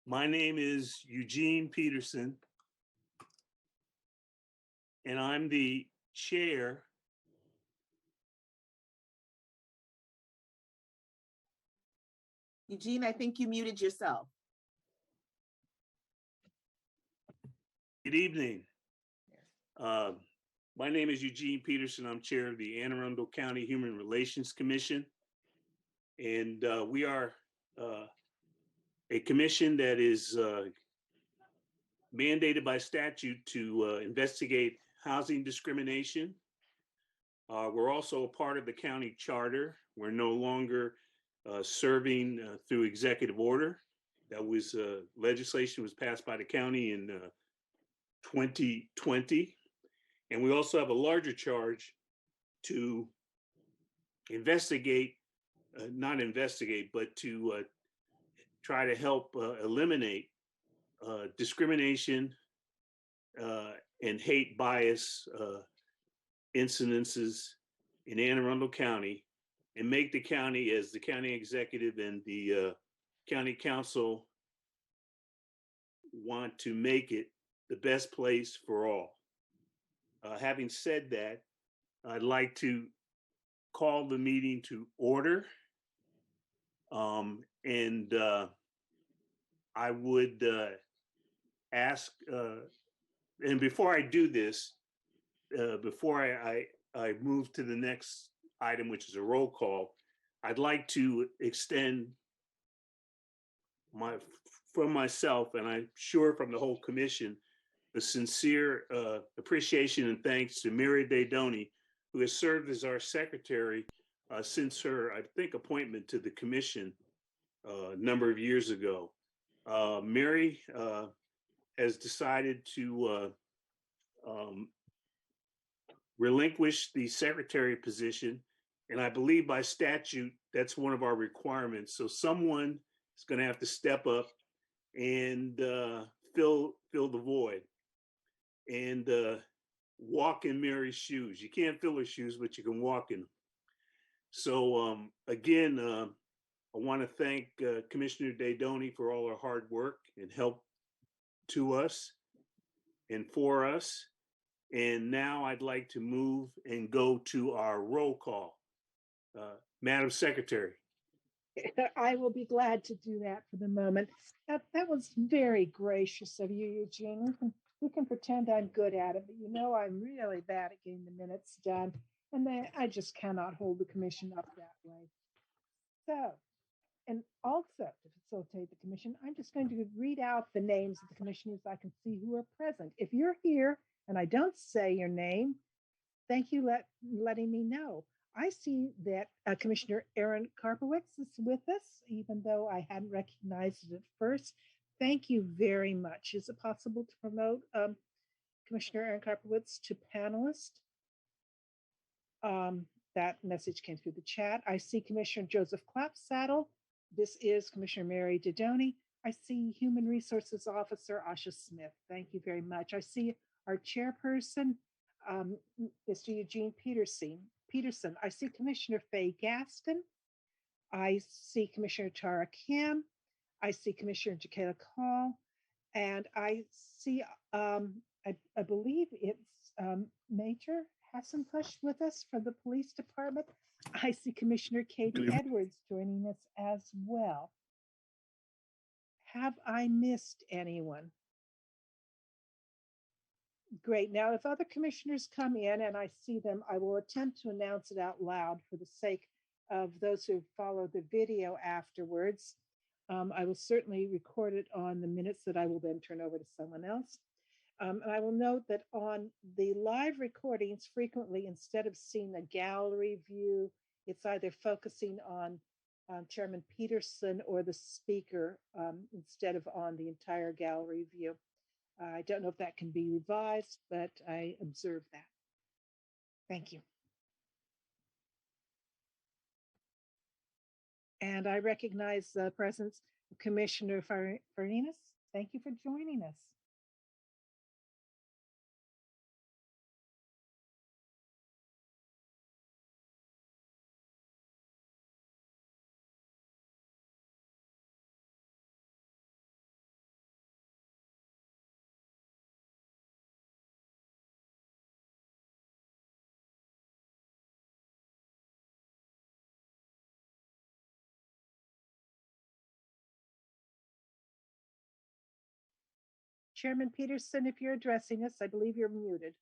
My name is Eugene Peterson, and I'm the chair Eugene, I think you muted yourself. Good evening. My name is Eugene Peterson. I'm chair of the Anne Arundel County Human Relations Commission. And we are a commission that is mandated by statute to investigate housing discrimination. We're also a part of the county charter. We're no longer serving through executive order. That was legislation was passed by the county in 2020. And we also have a larger charge to investigate, not investigate, but to try to help eliminate discrimination and hate bias incidences in Anne Arundel County, and make the county, as the county executive and the county council want to make it the best place for all. Having said that, I'd like to call the meeting to order. And I would ask, and before I do this, before I move to the next item, which is a roll call, I'd like to extend from myself, and I'm sure from the whole commission, a sincere appreciation and thanks to Mary Daydoni, who has served as our secretary since her, I think, appointment to the commission a number of years ago. Mary has decided to relinquish the secretary position, and I believe by statute that's one of our requirements. So someone is going to have to step up and fill the void and walk in Mary's shoes. You can't fill her shoes, but you can walk in them. So again, I want to thank Commissioner Daydoni for all her hard work and help to us and for us. And now I'd like to move and go to our roll call. Madam Secretary. I will be glad to do that for the moment. That was very gracious of you, Eugene. We can pretend I'm good at it, but you know I'm really bad at getting the minutes done, and I just cannot hold the commission up that way. So, and also to facilitate the commission, I'm just going to read out the names of the commissioners I can see who are present. If you're here and I don't say your name, thank you letting me know. I see that Commissioner Aaron Karpowicz is with us, even though I hadn't recognized it at first. Thank you very much. Is it possible to promote Commissioner Aaron Karpowicz to panelist? That message came through the chat. I see Commissioner Joseph Clapsaddle. This is Commissioner Mary Daydoni. I see Human Resources Officer Asha Smith. Thank you very much. I see our chairperson, Mr. Eugene Peterson. I see Commissioner Faye Gaskin. I see Commissioner Tara Kim. I see Commissioner Jakayla Call. And I see, I believe it's Major Hassenpush with us from the police department. I see Commissioner Katie Edwards joining us as well. Have I missed anyone? Great. Now, if other commissioners come in and I see them, I will attempt to announce it out loud for the sake of those who follow the video afterwards. I will certainly record it on the minutes that I will then turn over to someone else. And I will note that on the live recordings, frequently, instead of seeing a gallery view, it's either focusing on Chairman Peterson or the speaker instead of on the entire gallery view. I don't know if that can be revised, but I observed that. Thank you. And I recognize the presence of Commissioner Farinas. Thank you for joining us. Chairman Peterson, if you're addressing us, I believe you're muted.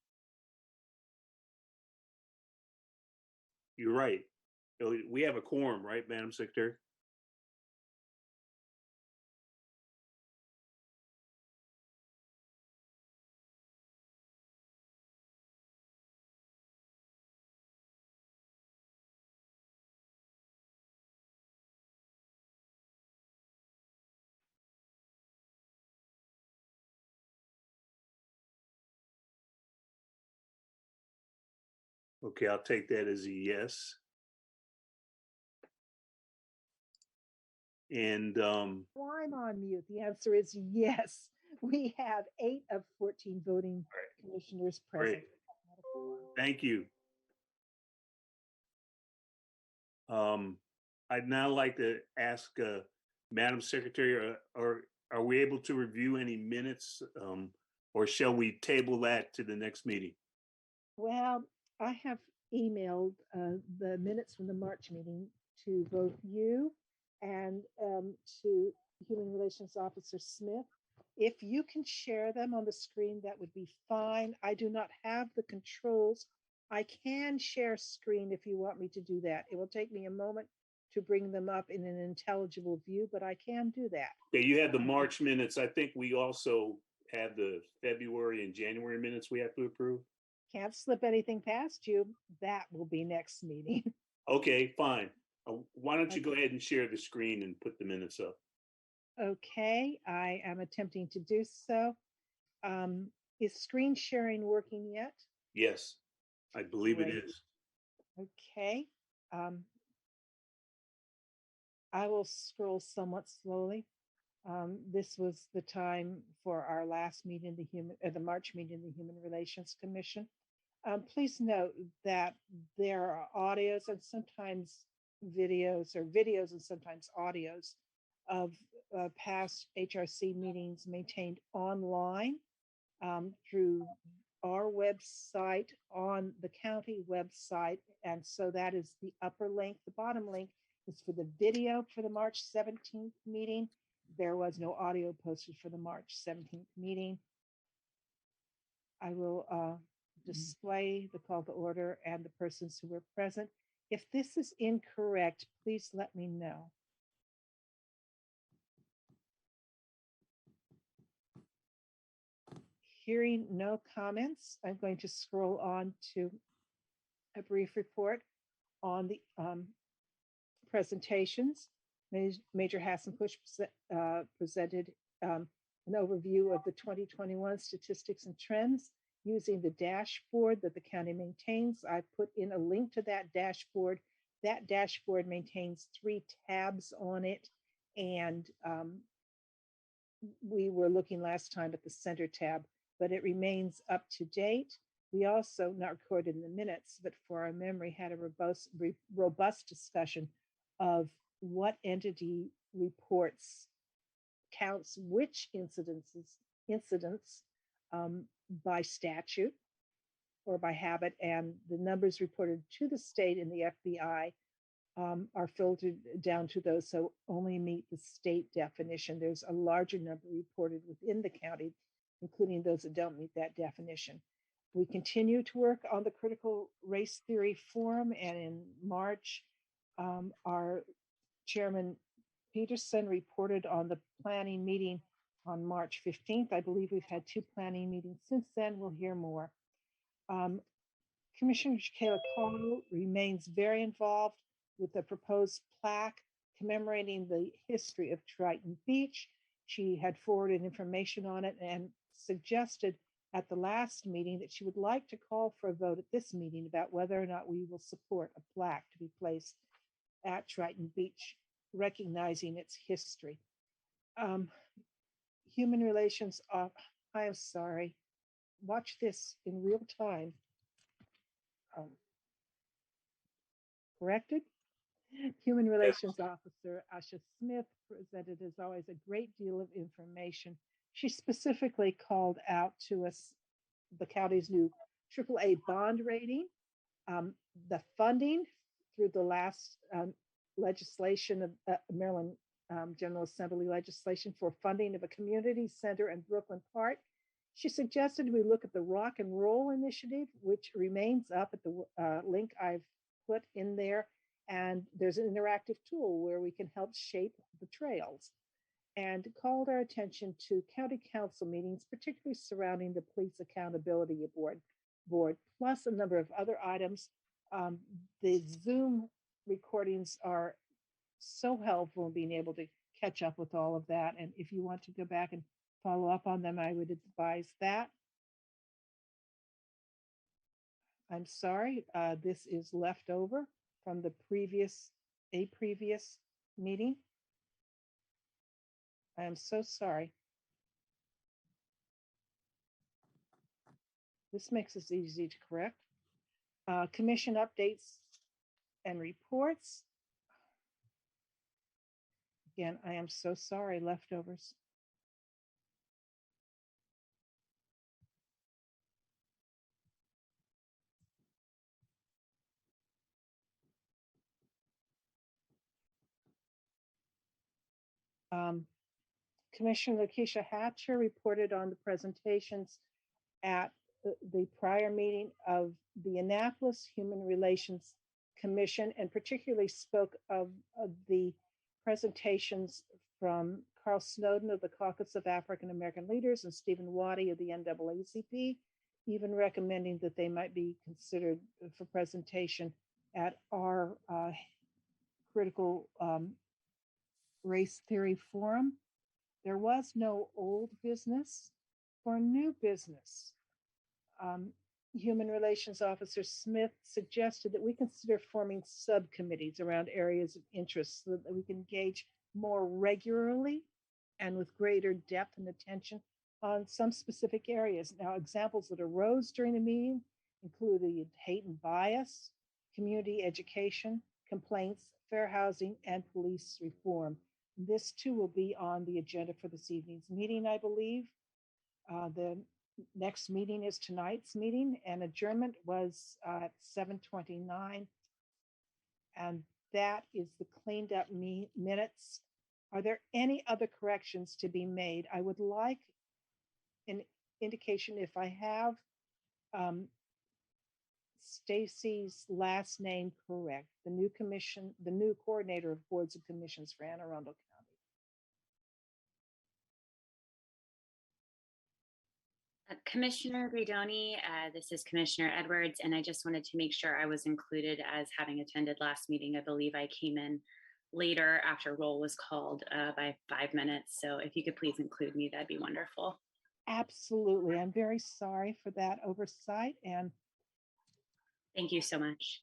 You're right. We have a quorum, right, Madam Secretary? Okay, I'll take that as a yes. And Well, I'm on mute. The answer is yes. We have 8 of 14 voting commissioners present. great. Thank you. I'd now like to ask Madam Secretary, or are we able to review any minutes, or shall we table that to the next meeting? Well, I have emailed the minutes from the March meeting to both you and to Human Relations Officer Smith. If you can share them on the screen, that would be fine. I do not have the controls. I can share screen if you want me to do that. It will take me a moment to bring them up in an intelligible view, but I can do that. Yeah, you had the March minutes. I think we also have the February and January minutes we have to approve. Can't slip anything past you. That will be next meeting. Okay, fine. Why don't you go ahead and share the screen and put the minutes up? Okay, I am attempting to do so. Is screen sharing working yet? Yes, I believe Great. it is. Okay. I will scroll somewhat slowly. This was the time for our last meeting, the March meeting, the Human Relations Commission. Please note that there are audios and sometimes videos, or videos and sometimes audios of past HRC meetings maintained online through our website, on the county website. And so that is the upper link. The bottom link is for the video for the March 17th meeting. There was no audio posted for the March 17th meeting. I will display the call to order and the persons who were present. If this is incorrect, please let me know. Hearing no comments, I'm going to scroll on to a brief report on the presentations. Major Hassenbusch presented an overview of the 2021 statistics and trends using the dashboard that the county maintains. I put in a link to that dashboard. That dashboard maintains 3 tabs on it. And we were looking last time at the center tab, but it remains up to date. We also, not recorded in the minutes, but for our memory, had a robust discussion of what entity reports, counts which incidents by statute or by habit, and the numbers reported to the state and the FBI are filtered down to those so only meet the state definition. There's a larger number reported within the county, including those that don't meet that definition. We continue to work on the critical race theory forum, and in March, our Chairman Peterson reported on the planning meeting on March 15th. I believe we've had 2 planning meetings since then. We'll hear more. Commissioner Kayla Cole remains very involved with the proposed plaque commemorating the history of Triton Beach. She had forwarded information on it and suggested at the last meeting that she would like to call for a vote at this meeting about whether or not we will support a plaque to be placed at Triton Beach, recognizing its history. Human Relations, I am sorry, watch this in real time. Corrected? Human Relations Officer Asha Smith presented, as always, a great deal of information. She specifically called out to us the county's new AAA bond rating, the funding through the last legislation of Maryland General Assembly legislation for funding of a community center in Brooklyn Park. She suggested we look at the Rock and Roll Initiative, which remains up at the link I've put in there. And there's an interactive tool where we can help shape the trails. And called our attention to county council meetings, particularly surrounding the Police Accountability Board, plus a number of other items. The Zoom recordings are so helpful in being able to catch up with all of that. And if you want to go back and follow up on them, I would advise that. I'm sorry, this is left over from a previous meeting. I am so sorry. This makes this easy to correct. Commission updates and reports. Again, I am so sorry, leftovers. Commissioner Lakeisha Hatcher reported on the presentations at the prior meeting of the Annapolis Human Relations Commission, and particularly spoke of the presentations from Carl Snowden of the Caucus of African American Leaders and Stephen Waddy of the NAACP, even recommending that they might be considered for presentation at our critical race theory forum. There was no old business or new business. Human Relations Officer Smith suggested that we consider forming subcommittees around areas of interest so that we can engage more regularly and with greater depth and attention on some specific areas. Now, examples that arose during the meeting included hate and bias, community education, complaints, fair housing, and police reform. This too will be on the agenda for this evening's meeting, I believe. The next meeting is tonight's meeting, and adjournment was at 7:29. And that is the cleaned up minutes. Are there any other corrections to be made? I would like an indication if I have Stacy's last name correct, the new coordinator of boards and commissions for Anne Arundel County. Commissioner Guidoni, this is Commissioner Edwards, and I just wanted to make sure I was included as having attended last meeting. I believe I came in later after roll was called by 5 minutes. So if you could please include me, that'd be wonderful. Absolutely. I'm very sorry for that oversight, and thank you so much.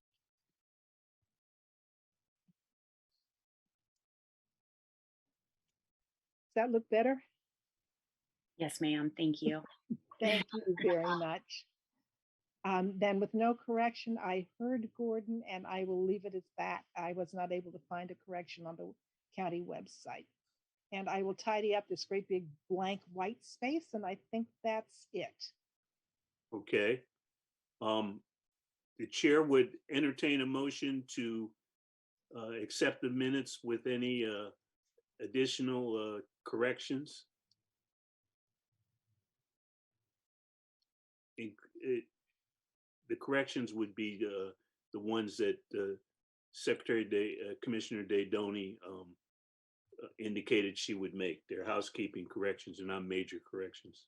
Does that look better? Yes, ma'am. Thank you. Thank you very much. Then with no correction, I heard Gordon, and I will leave it as that. I was not able to find a correction on the county website. And I will tidy up this great big blank white space, and I think that's it. Okay. The chair would entertain a motion to accept the minutes with any additional corrections. The corrections would be the ones that Commissioner Daydoni indicated she would make. They're housekeeping corrections and not major corrections.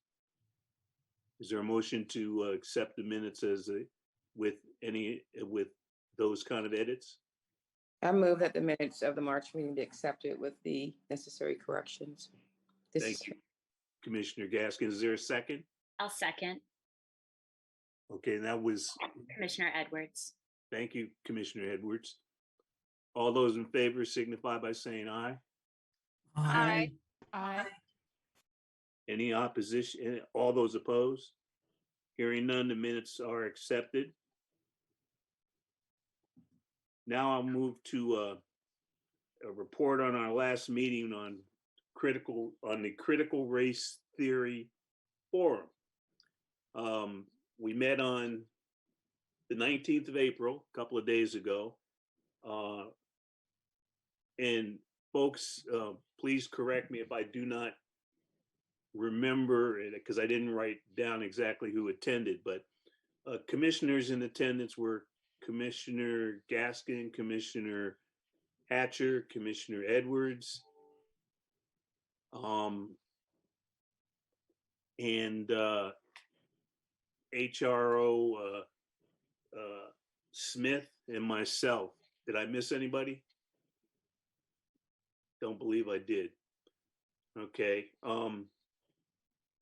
Is there a motion to accept the minutes as with those kind of edits? I move that the minutes of the March meeting be accepted with the necessary corrections. Thank you, Commissioner Gaskin. Is there a second? I'll second. Okay, that was Commissioner Edwards. Thank you, Commissioner Edwards. All those in favor signify by saying aye. Aye. Aye. Any opposition? All those opposed? Hearing none, the minutes are accepted. Now I'll move to a report on our last meeting on the critical race theory forum. We met on the 19th of April, a couple of days ago. And folks, please correct me if I do not remember it, because I didn't write down exactly who attended, but commissioners in attendance were Commissioner Gaskin, Commissioner Hatcher, Commissioner Edwards, and HRO Smith and myself. Did I miss anybody? Don't believe I did. Okay.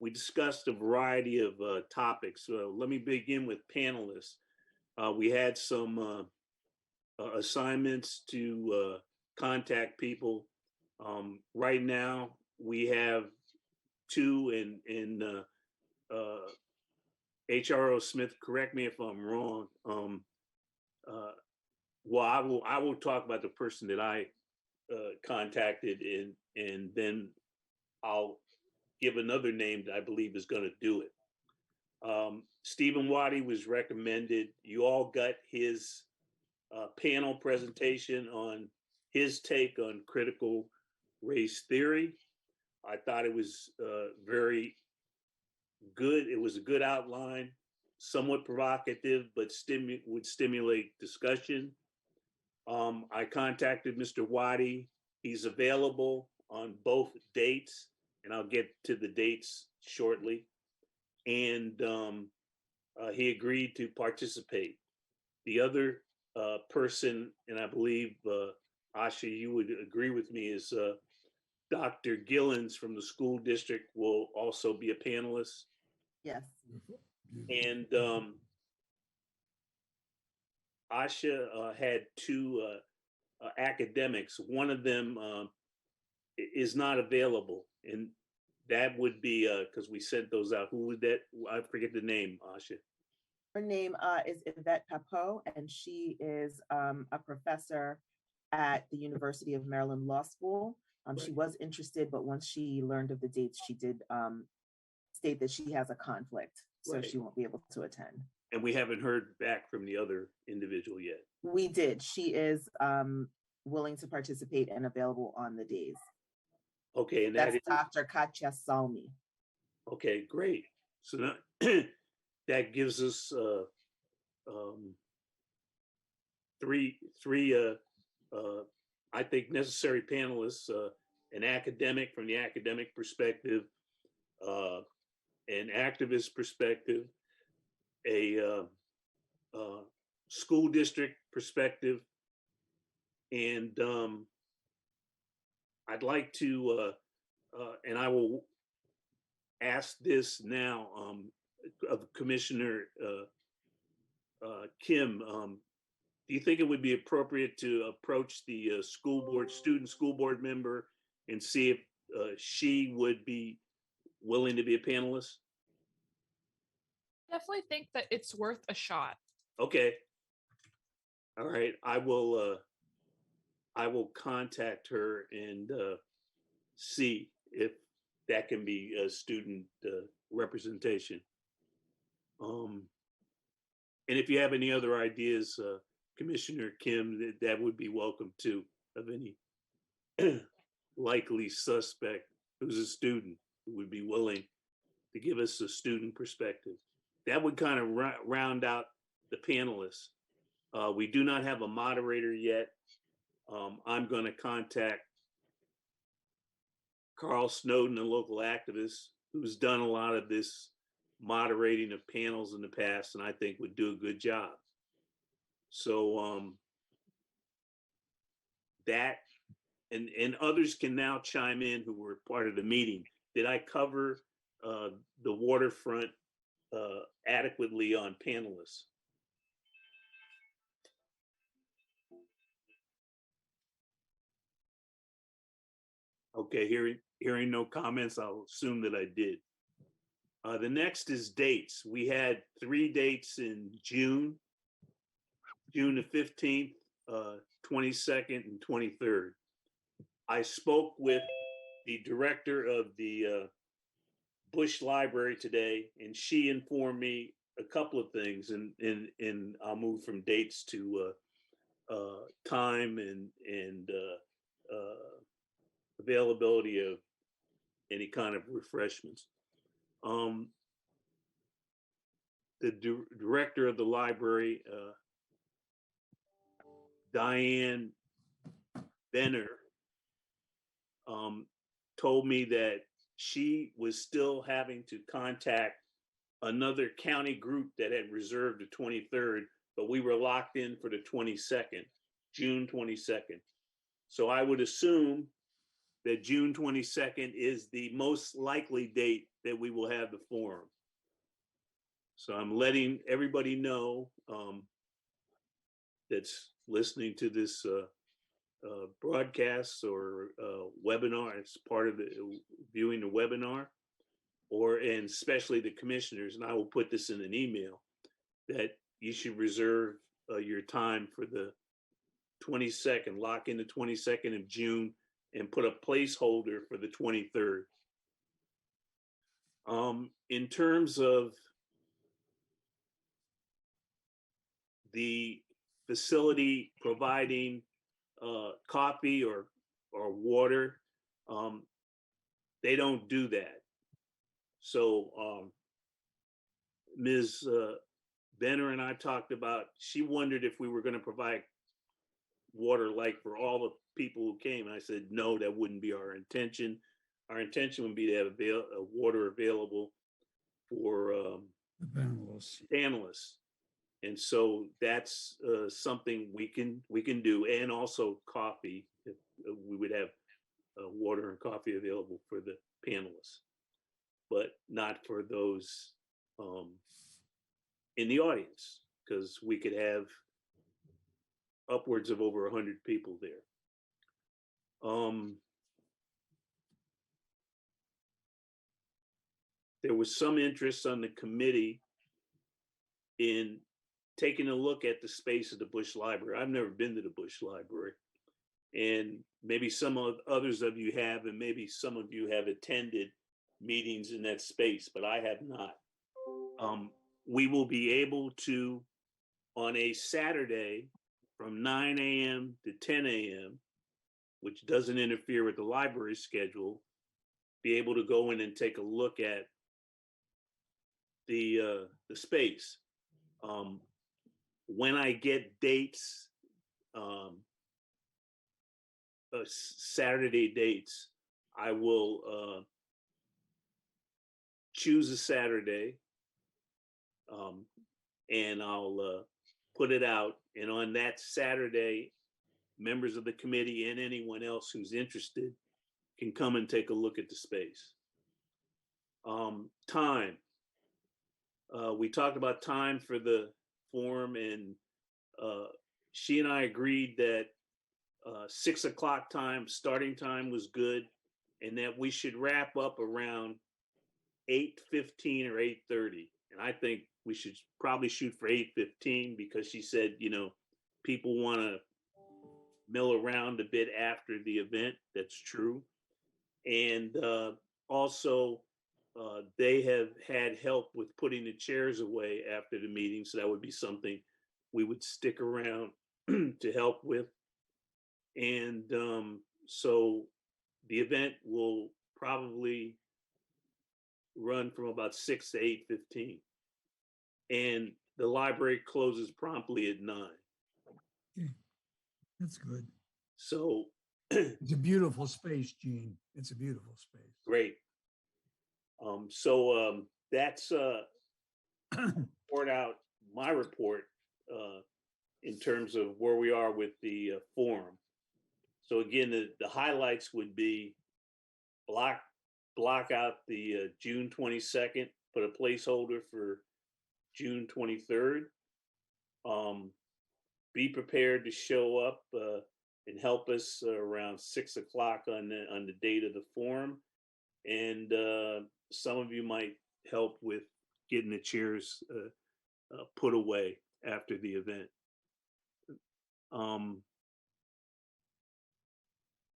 We discussed a variety of topics. Let me begin with panelists. We had some assignments to contact people. Right now, we have two, and HRO Smith, correct me if I'm wrong. Well, I will talk about the person that I contacted, and then I'll give another name that I believe is going to do it. Stephen Waddy was recommended. You all got his panel presentation on his take on critical race theory. I thought it was very good. It was a good outline, somewhat provocative, but would stimulate discussion. I contacted Mr. Waddy. He's available on both dates, and I'll get to the dates shortly. And he agreed to participate. The other person, and I believe, Asha, you would agree with me, is Dr. Gillens from the school district will also be a panelist. Yes. And Asha had two academics. One of them is not available, and that would be because we sent those out. Who would that? I forget the name, Asha. Her name is Yvette Papot, and she is a professor at the University of Maryland Law School. She was interested, but once she learned of the dates, she did state that she has a conflict, so she won't be able to attend. And we haven't heard back from the other individual yet. We did. She is willing to participate and available on the days. Okay, and that's Dr. Katya Salmi. Okay, great. So now, that gives us three I think necessary panelists: an academic from the academic perspective, an activist perspective, a school district perspective, and I'd like to, and I will ask this now of Commissioner Kim. Do you think it would be appropriate to approach the student school board member and see if she would be willing to be a panelist? Definitely think that it's worth a shot. Okay. All right. I will contact her and see if that can be a student representation. And if you have any other ideas, Commissioner Kim, that would be welcome too, of any likely suspect who's a student who would be willing to give us a student perspective. That would kind of round out the panelists. We do not have a moderator yet. I'm going to contact Carl Snowden, a local activist who's done a lot of this moderating of panels in the past, and I think would do a good job. So that, and others can now chime in who were part of the meeting. Did I cover the waterfront adequately on panelists? Okay, hearing no comments, I'll assume that I did. The next is dates. We had 3 dates in June the 15th, 22nd, and 23rd. I spoke with the director of the Bush Library today, and she informed me a couple of things, and I'll move from dates to time and availability of any kind of refreshments. The director of the library, Diane Benner, told me that she was still having to contact another county group that had reserved the 23rd, but we were locked in for the 22nd, June 22nd. So I would assume that June 22nd is the most likely date that we will have the forum. So I'm letting everybody know that's listening to this broadcast or webinar, it's part of the viewing the webinar, and especially the commissioners, and I will put this in an email, that you should reserve your time for the 22nd, lock in the 22nd of June and put a placeholder for the 23rd. In terms of the facility providing coffee or water, they don't do that. So Ms. Benner and I talked about, she wondered if we were going to provide water like for all the people who came. I said, no, that wouldn't be our intention. Our intention would be to have water available for The panelists. And so that's something we can do, and also coffee. We would have water and coffee available for the panelists, but not for those in the audience, because we could have upwards of over 100 people there. There was some interest on the committee in taking a look at the space of the Bush Library. I've never been to the Bush Library, and maybe some of others of you have, and maybe some of you have attended meetings in that space, but I have not. We will be able to, on a Saturday from 9 a.m. to 10 a.m., which doesn't interfere with the library schedule, be able to go in and take a look at the space. When I get dates, Saturday dates, I will choose a Saturday, and I'll put it out. And on that Saturday, members of the committee and anyone else who's interested can come and take a look at the space. Time. We talked about time for the forum, and she and I agreed that 6 o'clock time, starting time, was good, and that we should wrap up around 8:15 or 8:30. And I think we should probably shoot for 8:15, because she said, people want to mill around a bit after the event. That's true. And also, they have had help with putting the chairs away after the meeting. So that would be something we would stick around to help with. And so the event will probably run from about 6 to 8:15. And the library closes promptly at 9. Okay, that's good. So It's a beautiful space, Gene. It's a beautiful space. great. So that's my report in terms of where we are with the forum. So again, the highlights would be block out the June 22nd, put a placeholder for June 23rd. Be prepared to show up and help us around 6 o'clock on the date of the forum. And some of you might help with getting the chairs put away after the event.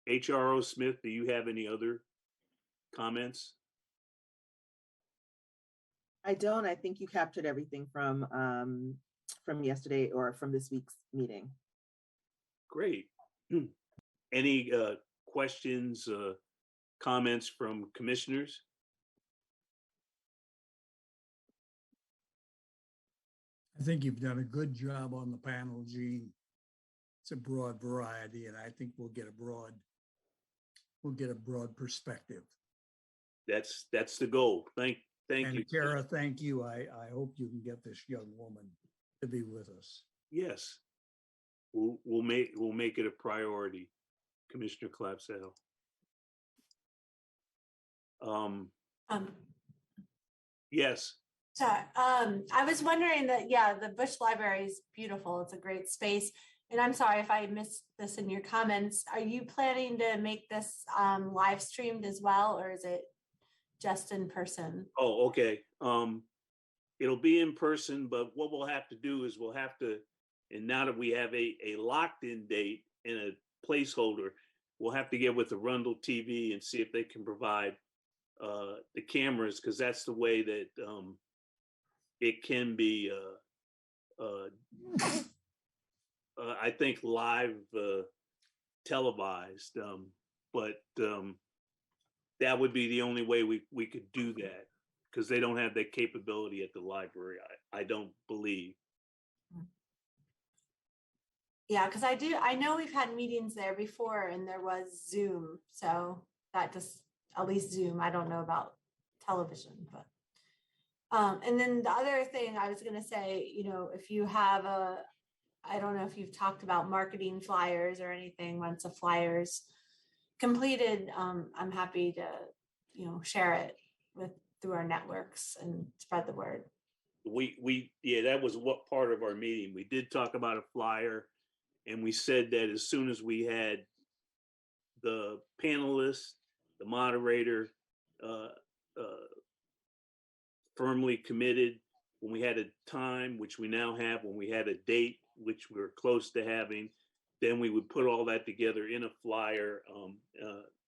HRO Smith, do you have any other comments? I don't. I think you captured everything from yesterday or from this week's meeting. Great. Any questions, comments from commissioners? I think you've done a good job on the panel, Gene. It's a broad variety, and I think we'll get a broad perspective. That's the goal. Thank And you. Kara, thank you. I hope you can get this young woman to be with us. Yes, we'll make it a priority, Commissioner Clapsaddle. Yes. Sorry. I was wondering that, yeah, the Bush Library is beautiful. It's a great space. And I'm sorry if I missed this in your comments. Are you planning to make this live streamed as well, or is it just in person? Oh, okay. It'll be in person, but what we'll have to do is we'll have to, and now that we have a locked in date and a placeholder, we'll have to get with Arundel TV and see if they can provide the cameras, because that's the way that it can be, I think, live televised. But that would be the only way we could do that, because they don't have that capability at the library, I don't believe. Yeah, because I know we've had meetings there before and there was Zoom. So that just, at least Zoom, I don't know about television, but. And then the other thing I was going to say, you know, if you have I don't know if you've talked about marketing flyers or anything, once a flyer's completed, I'm happy to, you know, share it through our networks and spread the word. Yeah, that was what part of our meeting. We did talk about a flyer, and we said that as soon as we had the panelists, the moderator, firmly committed, when we had a time, which we now have, when we had a date, which we're close to having, then we would put all that together in a flyer,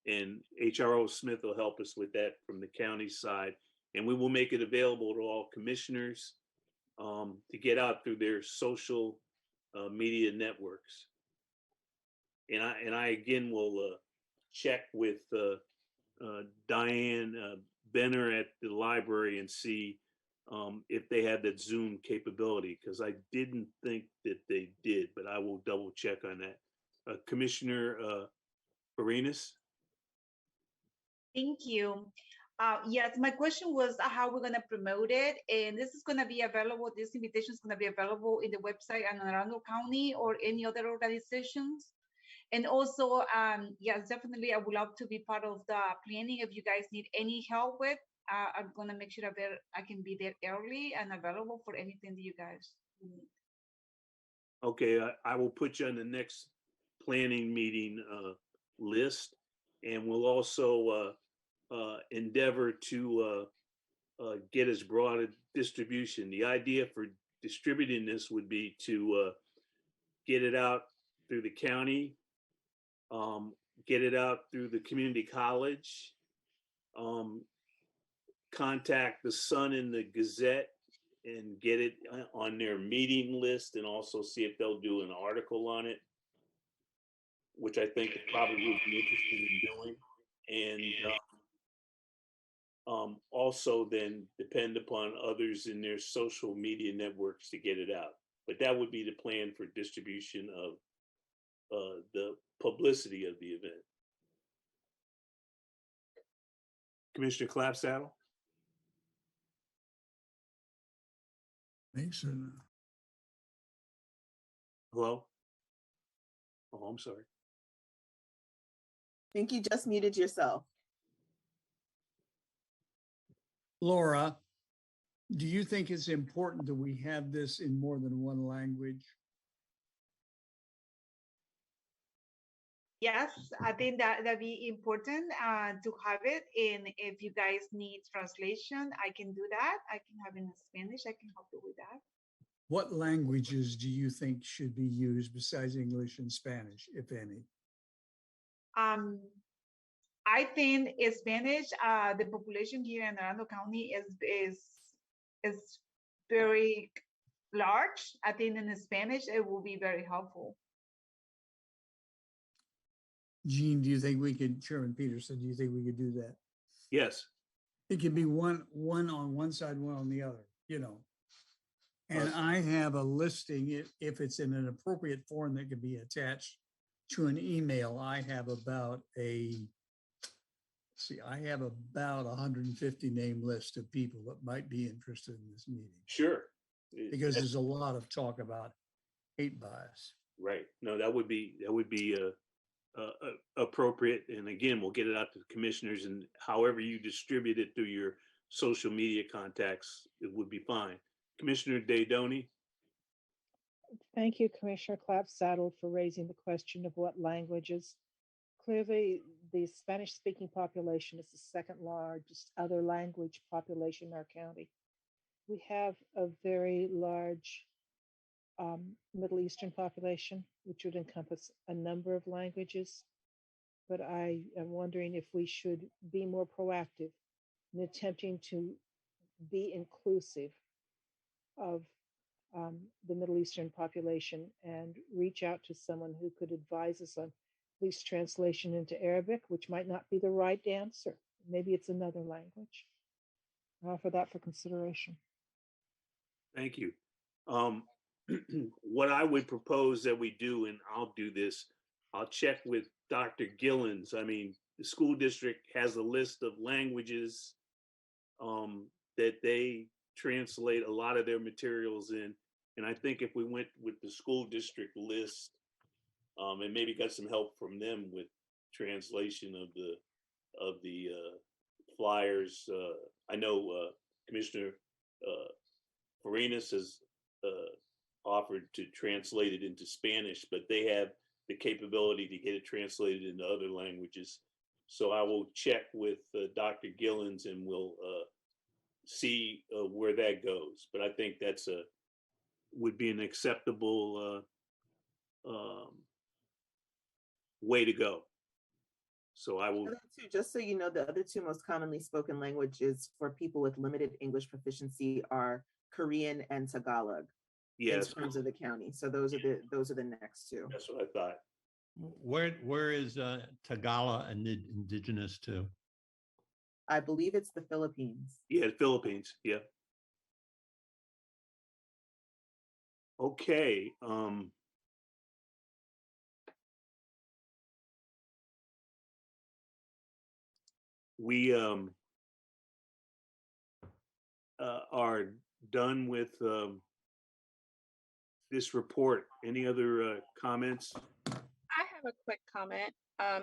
and HRO Smith will help us with that from the county side. And we will make it available to all commissioners to get out through their social media networks. And I again will check with Diane Benner at the library and see if they have that Zoom capability, because I didn't think that they did, but I will double check on that. Commissioner Arenas? Thank you. Yes, my question was how we're going to promote it. And this is going to be available, this invitation is going to be available in the website in Arundel County or any other organizations. And also, yes, definitely, I would love to be part of the planning. If you guys need any help with, I'm going to make sure that I can be there early and available for anything that you guys need. Okay, I will put you on the next planning meeting list, and we'll also endeavor to get as broad a distribution. The idea for distributing this would be to get it out through the county, get it out through the community college, contact the Sun and the Gazette and get it on their meeting list, and also see if they'll do an article on it, which I think they probably would be interested in doing. And also then depend upon others in their social media networks to get it out. But that would be the plan for distribution of the publicity of the event. Commissioner Clapsaddle? Mason. Hello? Oh, I'm sorry. I think you just muted yourself. Laura, do you think it's important that we have this in more than one language? Yes, I think that'd be important to have it. And if you guys need translation, I can do that. I can have it in Spanish. I can help you with that. What languages do you think should be used besides English and Spanish, if any? I think in Spanish, the population here in Arundel County is very large. I think in Spanish, it will be very helpful. Gene, do you think we could, Chairman Peterson, do you think we could do that? Yes. It could be one on one side, one on the other, you know. And Right. I have a listing, if it's in an appropriate form that could be attached to an email, I have about I have about 150 name list of people that might be interested in this meeting. Sure. Because there's a lot of talk about hate bias. Right. No, that would be appropriate. And again, we'll get it out to the commissioners, and however you distribute it through your social media contacts, it would be fine. Commissioner Daydoni. Thank you, Commissioner Clapsaddle, for raising the question of what languages. Clearly, the Spanish-speaking population is the second largest other language population in our county. We have a very large Middle Eastern population, which would encompass a number of languages. But I am wondering if we should be more proactive in attempting to be inclusive of the Middle Eastern population and reach out to someone who could advise us on at least translation into Arabic, which might not be the right answer. Maybe it's another language. I'll offer that for consideration. Thank you. What I would propose that we do, and I'll do this, I'll check with Dr. Gillens. I mean, the school district has a list of languages that they translate a lot of their materials in. And I think if we went with the school district list and maybe got some help from them with translation of the flyers. I know Commissioner Farinas has offered to translate it into Spanish, but they have the capability to get it translated into other languages. So I will check with Dr. Gillens and we'll see where that goes. But I think that's would be an acceptable way to go. So I will. Just so you know, the other two most commonly spoken languages for people with limited English proficiency are Korean and Tagalog. Yes. In terms of the county. So those are the next two. That's what I thought. Where is Tagalog indigenous to? I believe it's the Philippines. Yeah, Philippines. Yeah. Okay. We are done with this report. Any other comments? I have a quick comment.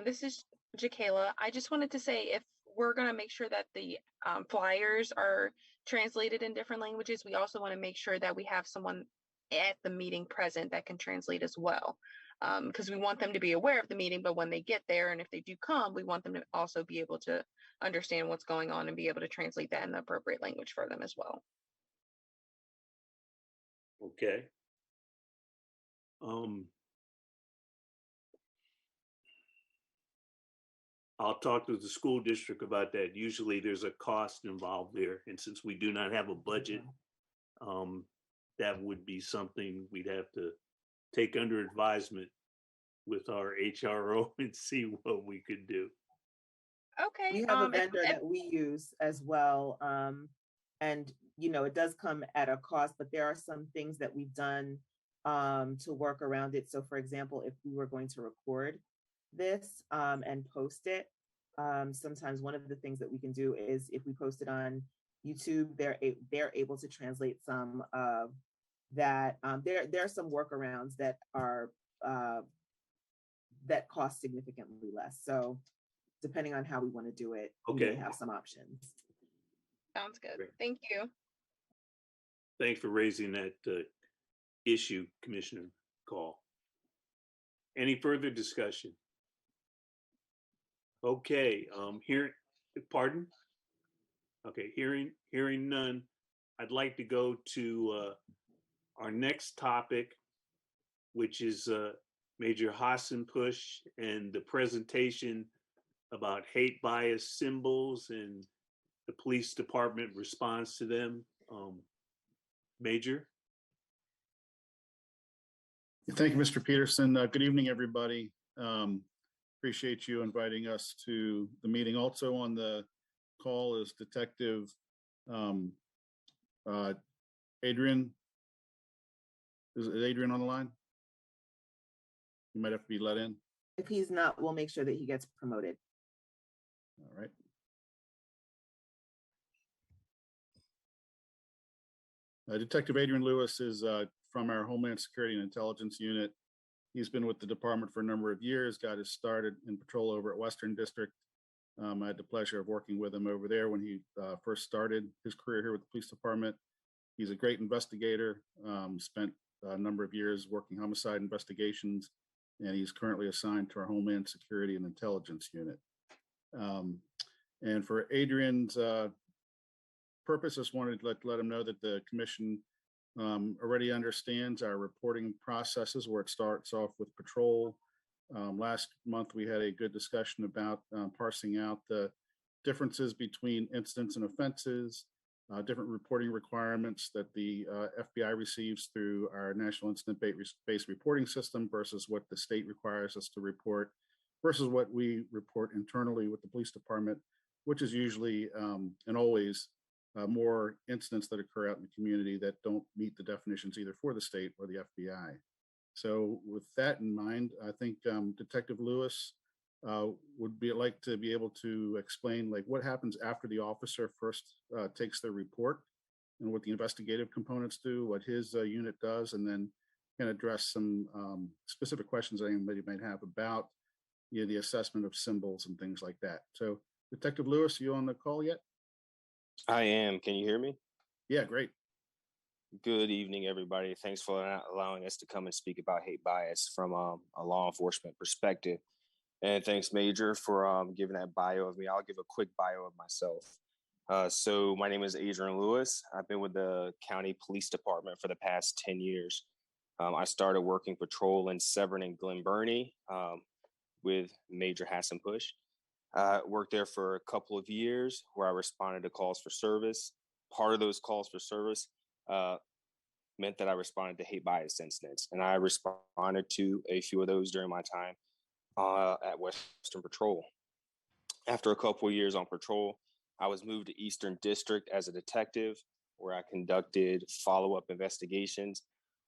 This is Jakayla. I just wanted to say, if we're going to make sure that the flyers are translated in different languages, we also want to make sure that we have someone at the meeting present that can translate as well. Because we want them to be aware of the meeting, but when they get there, and if they do come, we want them to also be able to understand what's going on and be able to translate that in the appropriate language for them as well. Okay. I'll talk to the school district about that. Usually there's a cost involved there. And since we do not have a budget, that would be something we'd have to take under advisement with our HRO and see what we could do. Okay. We have a vendor that we use as well. And, you know, it does come at a cost, but there are some things that we've done to work around it. So for example, if we were going to record this and post it, sometimes one of the things that we can do is if we post it on YouTube, they're able to translate some of that. There are some workarounds that are that cost significantly less. So depending on how we want to do it, okay, we may have some options. Sounds good. Great. Thank you. Thanks for raising that issue, Commissioner Call. Any further discussion? Okay, pardon? Okay, hearing none, I'd like to go to our next topic, which is Major Hassan-Push and the presentation about hate bias symbols and the police department response to them. Major? Thank you, Mr. Peterson. Good evening, everybody. appreciate you inviting us to the meeting. Also on the call is Detective Adrian. Is Adrian on the line? You might have to be let in. If he's not, we'll make sure that he gets promoted. All right. Detective Adrian Lewis is from our Homeland Security and Intelligence Unit. He's been with the department for a number of years, got his started in patrol over at Western District. I had the pleasure of working with him over there when he first started his career here with the police department. He's a great investigator, spent a number of years working homicide investigations, and he's currently assigned to our Homeland Security and Intelligence Unit. And for Adrian's purpose, I just wanted to let him know that the commission already understands our reporting processes, where it starts off with patrol. Last month, we had a good discussion about parsing out the differences between incidents and offenses, different reporting requirements that the FBI receives through our National Incident-Based Reporting System versus what the state requires us to report, versus what we report internally with the police department, which is usually and always more incidents that occur out in the community that don't meet the definitions either for the state or the FBI. So with that in mind, I think Detective Lewis would like to be able to explain like what happens after the officer first takes their report and what the investigative components do, what his unit does, and then can address some specific questions that anybody might have about the assessment of symbols and things like that. So Detective Lewis, are you on the call yet? I am. Can you hear me? Yeah, great. Good evening, everybody. Thanks for allowing us to come and speak about hate bias from a law enforcement perspective. And thanks, Major, for giving that bio of me. I'll give a quick bio of myself. So my name is Adrian Lewis. I've been with the county police department for the past 10 years. I started working patrol in Severn and Glen Burnie with Major Hassan-Push. Worked there for a couple of years where I responded to calls for service. Part of those calls for service meant that I responded to hate bias incidents, and I responded to a few of those during my time at Western Patrol. After a couple of years on patrol, I was moved to Eastern District as a detective, where I conducted follow-up investigations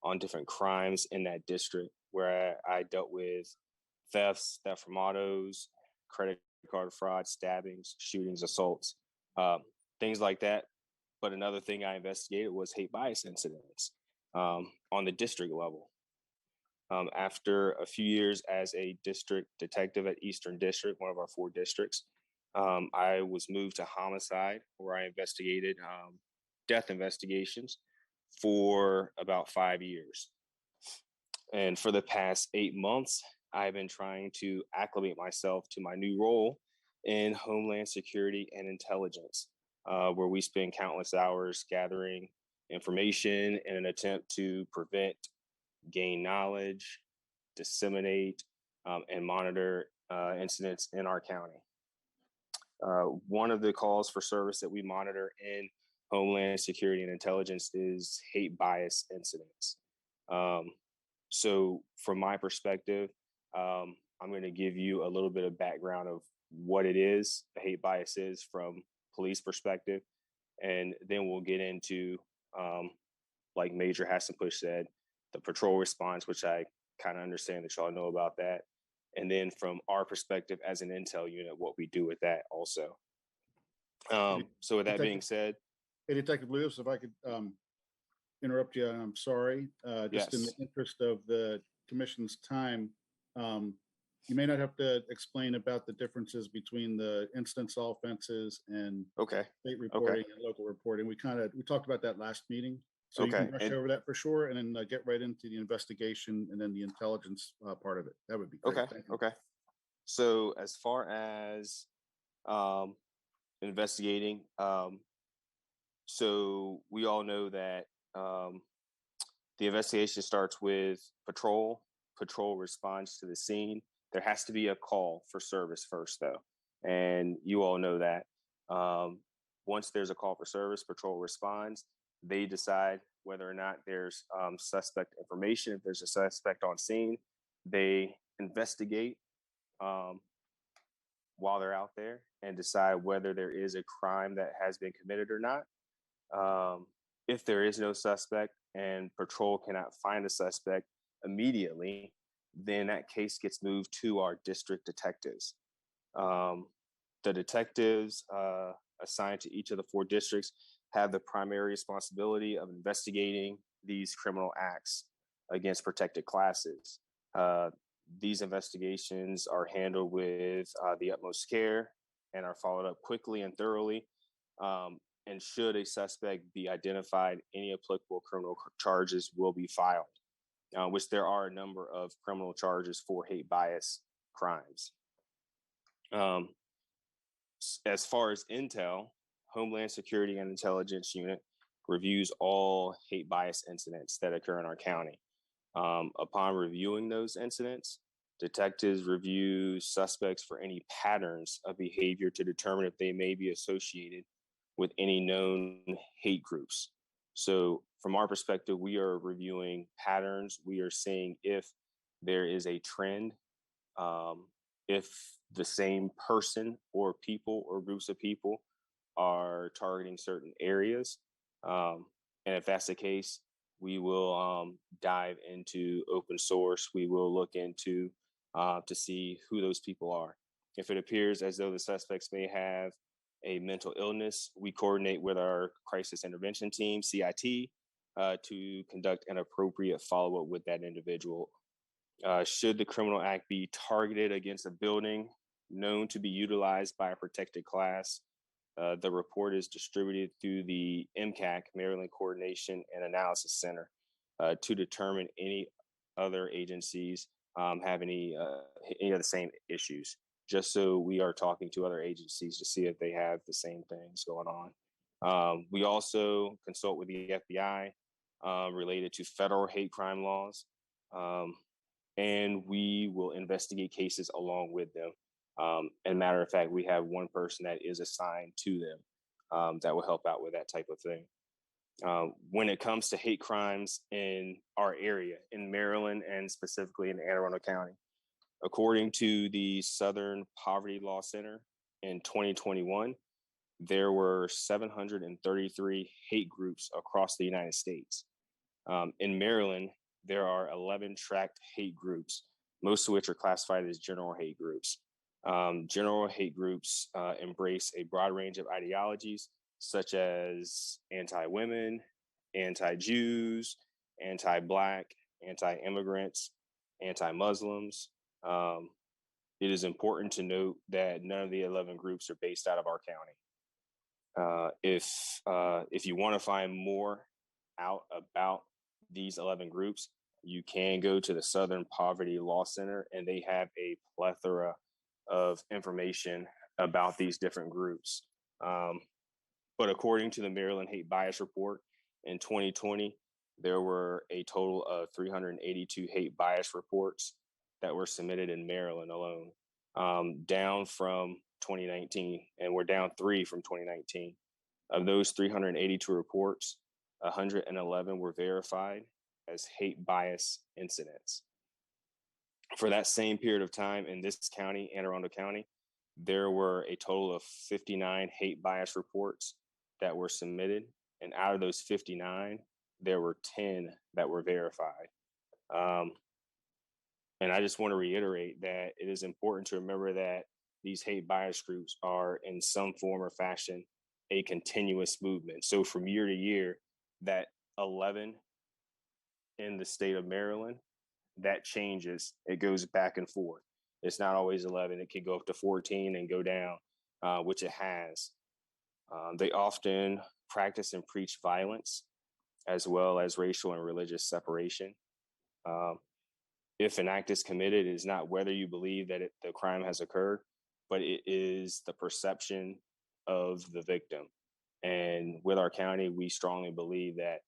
on different crimes in that district, where I dealt with thefts, theft from autos, credit card fraud, stabbings, shootings, assaults, things like that. But another thing I investigated was hate bias incidents on the district level. After a few years as a district detective at Eastern District, one of our 4 districts, I was moved to homicide, where I investigated death investigations for about 5 years. And for the past 8 months, I've been trying to acclimate myself to my new role in Homeland Security and Intelligence, where we spend countless hours gathering information in an attempt to prevent, gain knowledge, disseminate, and monitor incidents in our county. One of the calls for service that we monitor in Homeland Security and Intelligence is hate bias incidents. So from my perspective, I'm going to give you a little bit of background of what it is, hate bias is from police perspective, and then we'll get into, like Major Hassan-Push said, the patrol response, which I kind of understand that y'all know about that, and then from our perspective as an intel unit, what we do with that also. So with that being said, hey, Detective Lewis, if I could interrupt you, I'm sorry. Just in the interest of the commission's time, you may not have to explain about the differences between the instance offenses and state reporting and local reporting. We talked about that last meeting. So you can brush over that for sure, and then get right into the investigation and then the intelligence part of it. That would be great. Okay. So as far as investigating, so we all know that the investigation starts with patrol. Patrol responds to the scene. There has to be a call for service first, though, and you all know that. Once there's a call for service, patrol responds. They decide whether or not there's suspect information. If there's a suspect on scene, they investigate um, while they're out there and decide whether there is a crime that has been committed or not. If there is no suspect and patrol cannot find a suspect immediately, then that case gets moved to our district detectives. The detectives assigned to each of the 4 districts have the primary responsibility of investigating these criminal acts against protected classes. These investigations are handled with the utmost care and are followed up quickly and thoroughly. And should a suspect be identified, any applicable criminal charges will be filed, which there are a number of criminal charges for hate bias crimes. As far as intel, Homeland Security and Intelligence Unit reviews all hate bias incidents that occur in our county. Upon reviewing those incidents, detectives review suspects for any patterns of behavior to determine if they may be associated with any known hate groups. So from our perspective, we are reviewing patterns. We are seeing if there is a trend, if the same person or people or groups of people are targeting certain areas. And if that's the case, we will dive into open source. We will look into to see who those people are. If it appears as though the suspects may have a mental illness, we coordinate with our crisis intervention team, CIT, to conduct an appropriate follow-up with that individual. Should the criminal act be targeted against a building known to be utilized by a protected class, the report is distributed through the MCAC, Maryland Coordination and Analysis Center, to determine any other agencies have any of the same issues, just so we are talking to other agencies to see if they have the same things going on. We also consult with the FBI related to federal hate crime laws, and we will investigate cases along with them. And matter of fact, we have one person that is assigned to them that will help out with that type of thing. When it comes to hate crimes in our area, in Maryland and specifically in Anne Arundel County, according to the Southern Poverty Law Center in 2021, there were 733 hate groups across the United States. In Maryland, there are 11 tracked hate groups, most of which are classified as general hate groups. General hate groups embrace a broad range of ideologies, such as anti-women, anti-Jews, anti-Black, anti-immigrants, anti-Muslims. It is important to note that none of the 11 groups are based out of our county. If you want to find more out about these 11 groups, you can go to the Southern Poverty Law Center, and they have a plethora of information about these different groups. But according to the Maryland Hate Bias Report in 2020, there were a total of 382 hate bias reports that were submitted in Maryland alone, down from 2019, and we're down 3 from 2019. Of those 382 reports, 111 were verified as hate bias incidents. For that same period of time in this county, Anne Arundel County, there were a total of 59 hate bias reports that were submitted. And out of those 59, there were 10 that were verified. And I just want to reiterate that it is important to remember that these hate bias groups are in some form or fashion a continuous movement. So from year to year, that 11 in the state of Maryland, that changes. It goes back and forth. It's not always 11. It can go up to 14 and go down, which it has. They often practice and preach violence, as well as racial and religious separation. If an act is committed, it is not whether you believe that the crime has occurred, but it is the perception of the victim. And with our county, we strongly believe that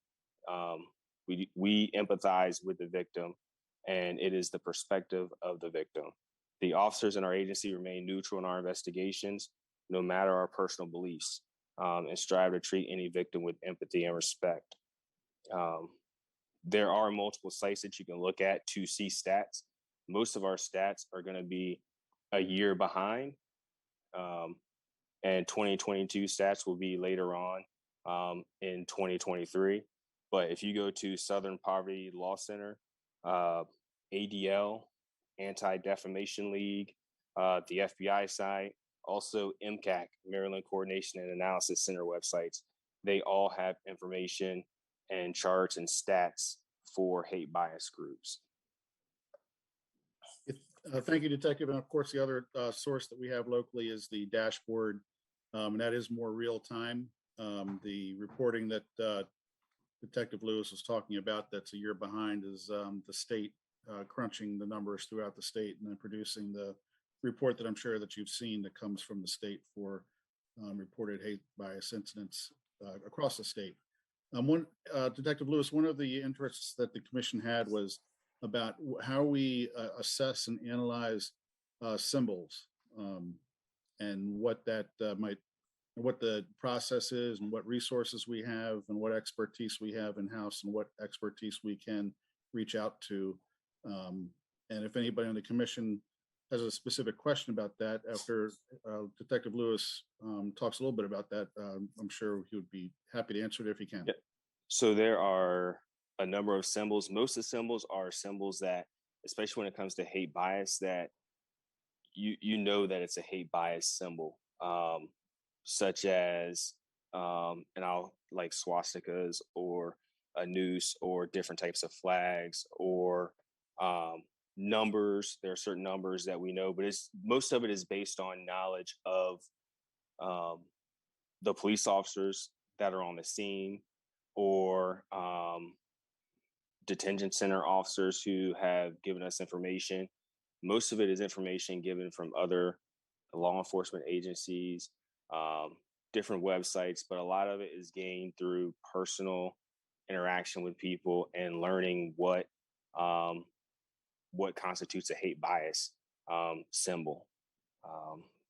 we empathize with the victim, and it is the perspective of the victim. The officers in our agency remain neutral in our investigations, no matter our personal beliefs, and strive to treat any victim with empathy and respect. There are multiple sites that you can look at to see stats. Most of our stats are going to be a year behind. And 2022 stats will be later on in 2023. But if you go to Southern Poverty Law Center, ADL, Anti-Defamation League, the FBI site, also MCAC, Maryland Coordination and Analysis Center websites, they all have information and charts and stats for hate bias groups. Thank you, Detective. And of course, the other source that we have locally is the dashboard, and that is more real time. The reporting that Detective Lewis was talking about that's a year behind is the state crunching the numbers throughout the state and then producing the report that I'm sure that you've seen that comes from the state for reported hate bias incidents across the state. Detective Lewis, one of the interests that the commission had was about how we assess and analyze symbols and what that what the process is and what resources we have and what expertise we have in-house and what expertise we can reach out to. And if anybody on the commission has a specific question about that, after Detective Lewis talks a little bit about that, I'm sure he would be happy to answer it if he can. Yeah. So there are a number of symbols. Most of the symbols are symbols that, especially when it comes to hate bias, that you know that it's a hate bias symbol, such as and I'll like swastikas or a noose or different types of flags or numbers. There are certain numbers that we know, but most of it is based on knowledge of the police officers that are on the scene or detention center officers who have given us information. Most of it is information given from other law enforcement agencies, different websites, but a lot of it is gained through personal interaction with people and learning what constitutes a hate bias symbol.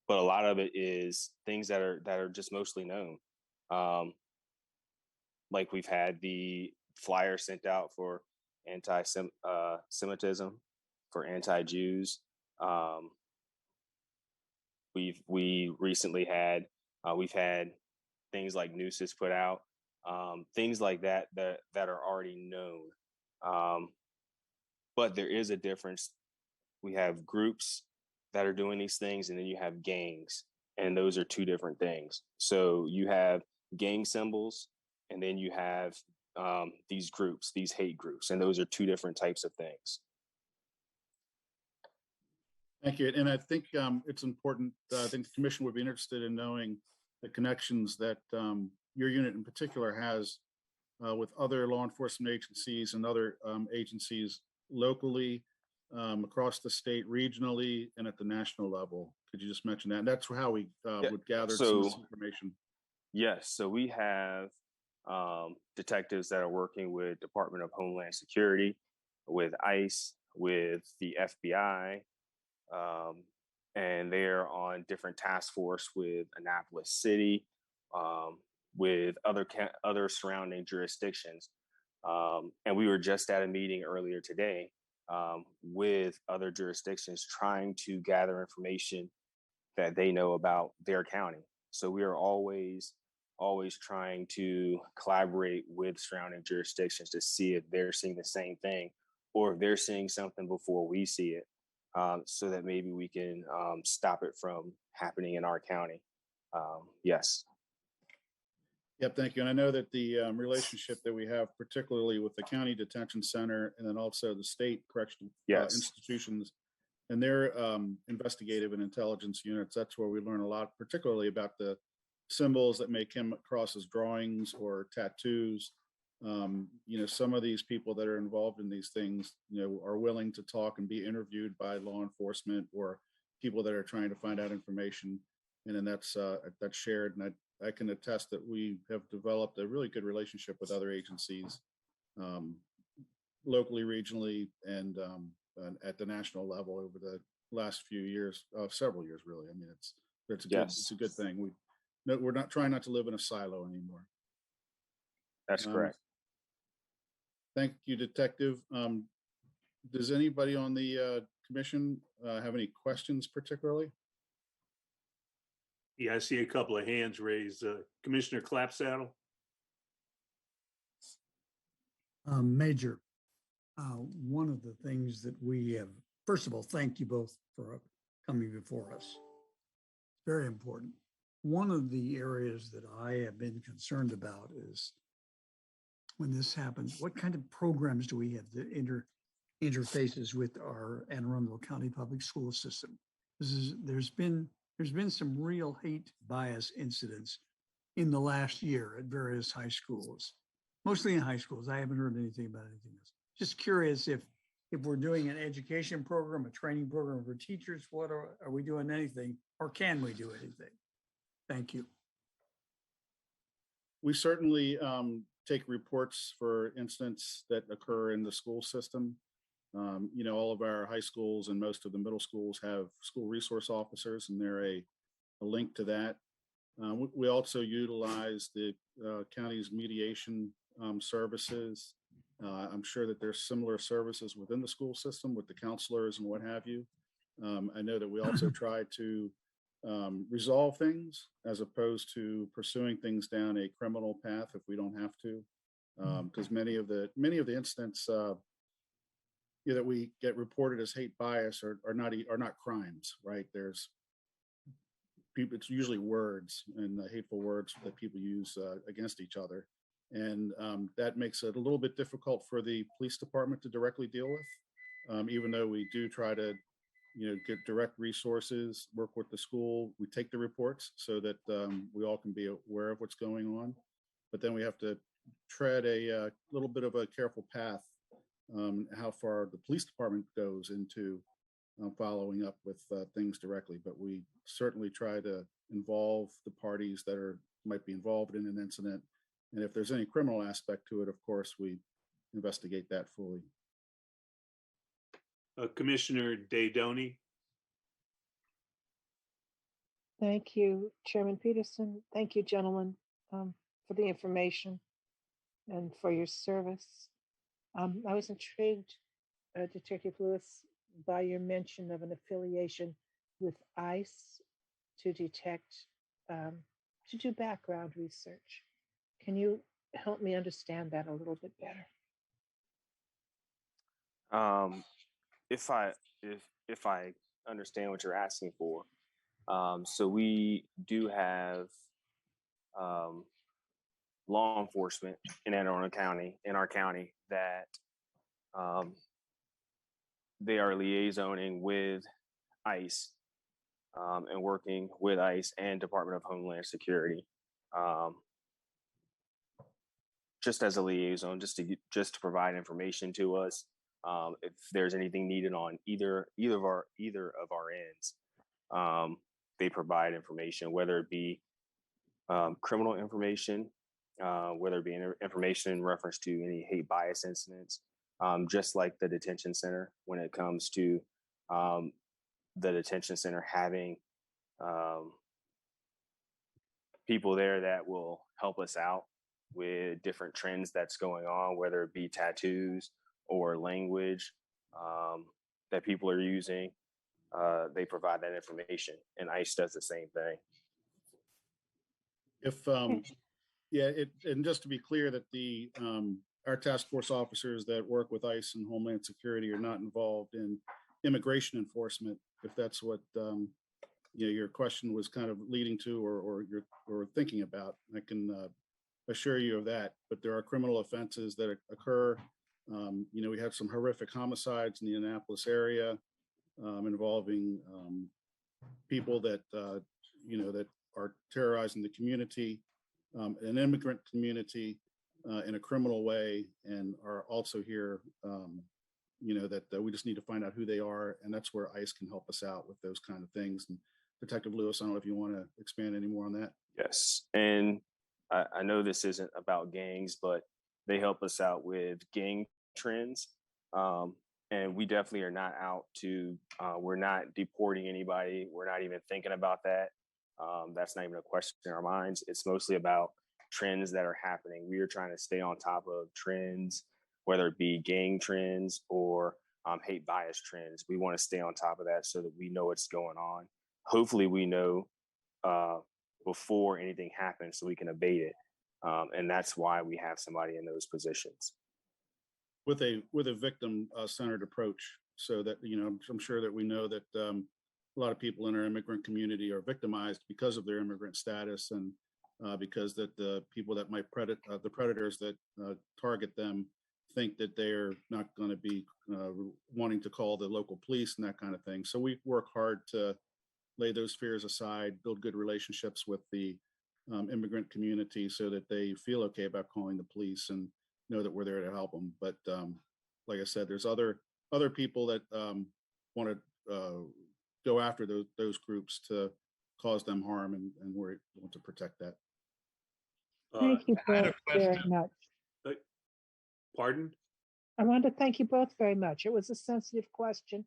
But a lot of it is things that are just mostly known. Like we've had the flyer sent out for anti-Semitism, for anti-Jews. We recently had we've had things like nooses put out, things like that are already known. But there is a difference. We have groups that are doing these things, and then you have gangs, and those are two different things. So you have gang symbols, and then you have these groups, these hate groups, and those are two different types of things. Thank you. And I think it's important, I think the commission would be interested in knowing the connections that your unit in particular has with other law enforcement agencies and other agencies locally, across the state, regionally, and at the national level. Could you just mention that? And that's how we would gather some of this information. Yes. So we have detectives that are working with Department of Homeland Security, with ICE, with the FBI, and they're on different task force with Annapolis City, with other surrounding jurisdictions. And we were just at a meeting earlier today with other jurisdictions trying to gather information that they know about their county. So we are always trying to collaborate with surrounding jurisdictions to see if they're seeing the same thing or if they're seeing something before we see it, so that maybe we can stop it from happening in our county. Yes. Yep, thank you. And I know that the relationship that we have, particularly with the county detention center and then also the state correctional institutions and their investigative and intelligence units, that's where we learn a lot, particularly about the symbols that may come across as drawings or tattoos. Some of these people that are involved in these things, are willing to talk and be interviewed by law enforcement or people that are trying to find out information. And then that's shared. And I can attest that we have developed a really good relationship with other agencies, locally, regionally, and at the national level over the last few years, several years, really. I mean, it's a good thing. We're not trying not to live in a silo anymore. That's correct. Thank you, Detective. Does anybody on the commission have any questions particularly? Yeah, I see a couple of hands raised. Commissioner Clapsaddle? Major, one of the things that we have, first of all, thank you both for coming before us. Very important. One of the areas that I have been concerned about is when this happens, what kind of programs do we have that interfaces with our Anne Arundel County Public School System? There's been some real hate bias incidents in the last year at various high schools, mostly in high schools. I haven't heard anything about anything else. Just curious if we're doing an education program, a training program for teachers, what are we doing anything, or can we do anything? Thank you. We certainly take reports for incidents that occur in the school system. All of our high schools and most of the middle schools have school resource officers, and they're a link to that. We also utilize the county's mediation services. I'm sure that there's similar services within the school system with the counselors and what have you. I know that we also try to resolve things as opposed to pursuing things down a criminal path if we don't have to, because many of the incidents that we get reported as hate bias are not crimes, right? There's people, it's usually words and hateful words that people use against each other, and that makes it a little bit difficult for the police department to directly deal with, even though we do try to get direct resources, work with the school. We take the reports so that we all can be aware of what's going on, but then we have to tread a little bit of a careful path how far the police department goes into following up with things directly. But we certainly try to involve the parties that might be involved in an incident, and if there's any criminal aspect to it, of course, we investigate that fully. Commissioner Daydoni? Thank you, Chairman Peterson. Thank you, gentlemen, for the information and for your service. I was intrigued, Detective Lewis, by your mention of an affiliation with ICE to detect, to do background research. Can you help me understand that a little bit better? If I understand what you're asking for, so we do have law enforcement in Anne Arundel County, in our county, that they are liaisoning with ICE and working with ICE and Department of Homeland Security, just as a liaison, just to provide information to us. If there's anything needed on either of our ends, they provide information, whether it be criminal information, whether it be information in reference to any hate bias incidents, just like the detention center, when it comes to the detention center having people there that will help us out with different trends that's going on, whether it be tattoos or language that people are using. They provide that information, and ICE does the same thing. And just to be clear, that our task force officers that work with ICE and Homeland Security are not involved in immigration enforcement, if that's what your question was kind of leading to, or you're thinking about. I can assure you of that. But there are criminal offenses that occur. We had some horrific homicides in the Annapolis area involving people that that are terrorizing the community, an immigrant community, in a criminal way, and are also here. That we just need to find out who they are, and that's where ICE can help us out with those kind of things. And Detective Lewis, I don't know if you want to expand any more on that. Yes, and I know this isn't about gangs, but they help us out with gang trends. And we definitely are not out to, we're not deporting anybody. We're not even thinking about that. That's not even a question in our minds. It's mostly about trends that are happening. We are trying to stay on top of trends, whether it be gang trends or hate bias trends. We want to stay on top of that so that we know what's going on. Hopefully we know before anything happens so we can abate it. And that's why we have somebody in those positions. With a victim centered approach, so that, you know, I'm sure that we know that a lot of people in our immigrant community are victimized because of their immigrant status, and because that the people that might the predators that target them think that they're not going to be wanting to call the local police and that kind of thing. So we work hard to lay those fears aside, build good relationships with the immigrant community so that they feel okay about calling the police and know that we're there to help them. But like I said, there's other people that want to go after those groups to cause them harm, and we want to protect that. Thank you I had both a very question. much. Pardon? I want to thank you both very much. It was a sensitive question,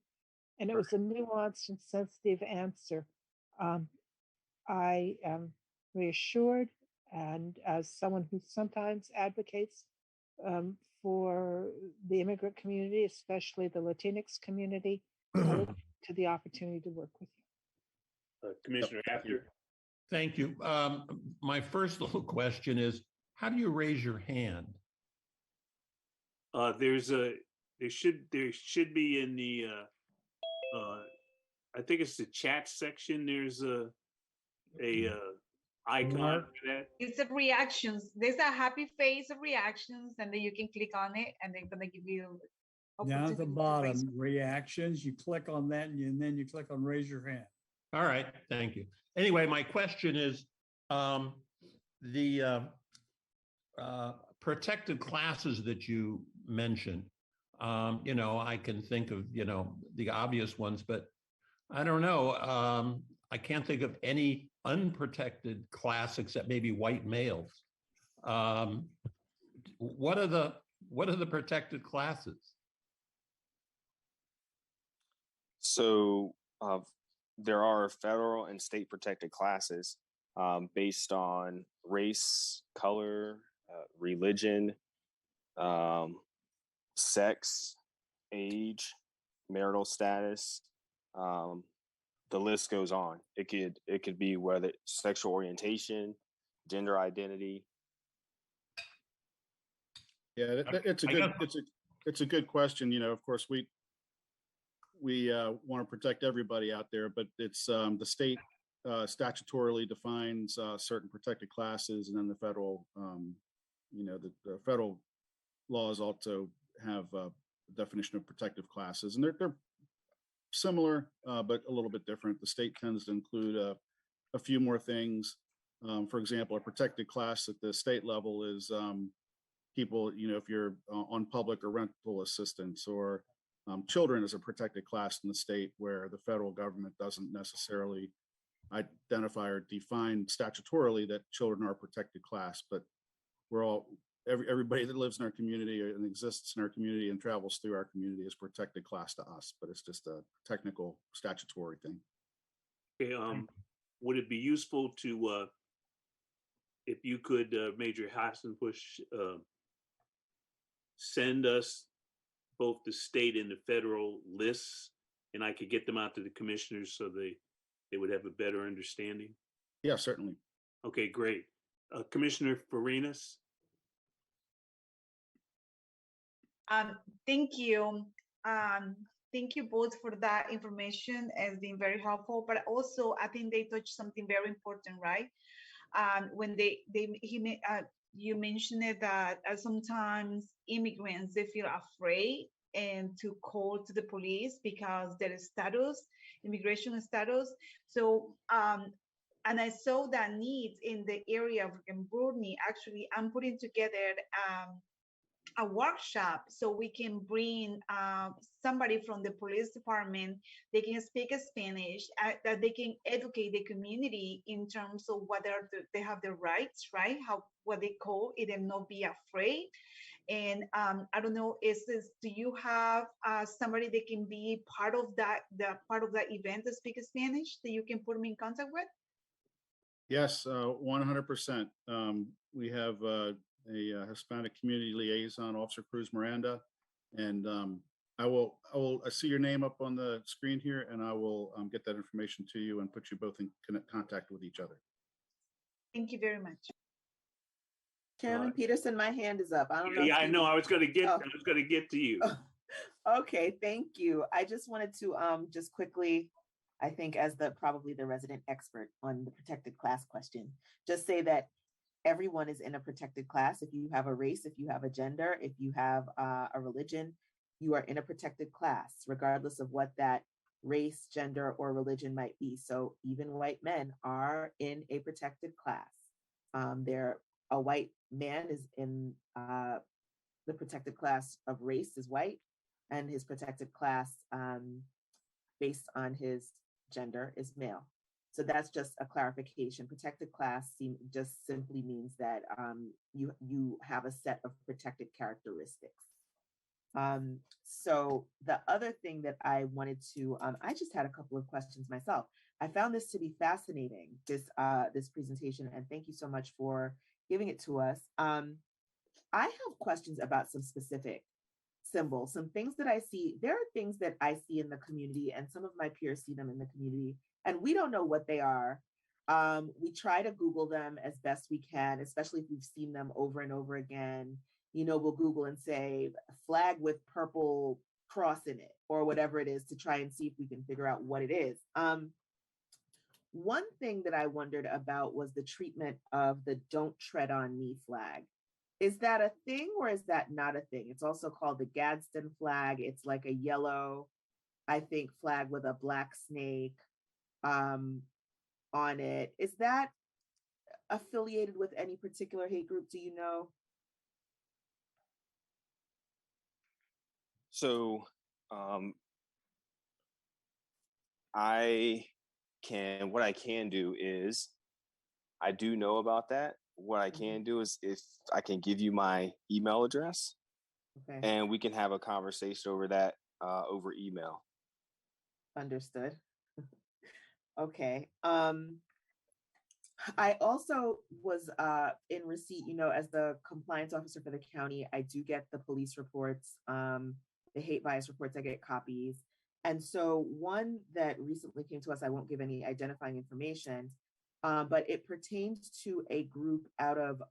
and it was a nuanced and sensitive answer. I am reassured, and as someone who sometimes advocates for the immigrant community, especially the Latinx community, I look to the opportunity to work with you. Commissioner After. Thank you. My first little question is, how do you raise your hand? There should be in the I think it's the chat section. There's a icon for that. It's a reactions. There's a happy face of reactions, and then you can click on it, and they're gonna give you Down at the opportunity to raise- bottom, reactions, you click on that and then you click on raise your hand. All right, thank you. Anyway, my question is, the protected classes that you mentioned, you know, I can think of, you know, the obvious ones, but I don't know. I can't think of any unprotected class except maybe white males. What are the protected classes? So there are federal and state protected classes based on race, color, religion, sex, age, marital status. The list goes on. It could be whether sexual orientation, gender identity. Yeah, it's a good question. You know, of course, we want to protect everybody out there, but it's the state statutorily defines certain protected classes, and then the federal, you know, the federal laws also have a definition of protective classes, and they're similar, but a little bit different. The state tends to include a few more things. For example, a protected class at the state level is people, you know, if you're on public or rental assistance, or children is a protected class in the state, where the federal government doesn't necessarily identify or define statutorily that children are a protected class, but we're all, everybody that lives in our community and exists in our community and travels through our community is protected class to us, but it's just a technical statutory thing. Okay, would it be useful to, if you could, Major Hassenbush, send us both the state and the federal lists, and I could get them out to the commissioners so they would have a better understanding? Yeah, certainly. Okay, great. Commissioner Farinas? Thank you. Thank you both for that information. It's been very helpful, but also I think they touched something very important, right? When you mentioned it that sometimes immigrants, they feel afraid and to call to the police because their status, immigration status. So, and I saw that need in the area of Bruni. Actually, I'm putting together a workshop so we can bring somebody from the police department. They can speak Spanish, that they can educate the community in terms of whether they have the rights, right? What they call it, and not be afraid. And I don't know, do you have somebody that can be part of that event to speak Spanish that you can put me in contact with? Yes, 100%. We have a Hispanic community liaison, Officer Cruz Miranda, and I see your name up on the screen here, and I will get that information to you and put you both in contact with each other. Thank you very much. Chairman Peterson, my hand is up. I don't know. Yeah, I know. I was going to get. Oh. I was going to get to you. Okay, thank you. I just wanted to just quickly, I think as probably the resident expert on the protected class question, just say that everyone is in a protected class. If you have a race, if you have a gender, if you have a religion, you are in a protected class, regardless of what that race, gender, or religion might be. So even white men are in a protected class. A white man is in the protected class of race is white, and his protected class based on his gender is male. So that's just a clarification. Protected class just simply means that you have a set of protected characteristics. So the other thing that I wanted to, I just had a couple of questions myself. I found this to be fascinating, this presentation, and thank you so much for giving it to us. I have questions about some specific symbols, some things that I see. There are things that I see in the community, and some of my peers see them in the community, and we don't know what they are. We try to Google them as best we can, especially if we've seen them over and over again. We'll Google and say flag with purple cross in it, or whatever it is, to try and see if we can figure out what it is. One thing that I wondered about was the treatment of the Don't Tread on Me flag. Is that a thing, or is that not a thing? It's also called the Gadsden flag. It's like a yellow, I think, flag with a black snake on it. Is that affiliated with any particular hate group? Do you know? So what I can do is, I do know about that. What I can do is, if I can give you my email address, Okay. and we can have a conversation over that over email. Understood. Okay. I also was in receipt, as the compliance officer for the county, I do get the police reports, the hate bias reports, I get copies. And so one that recently came to us, I won't give any identifying information, but it pertains to a group out of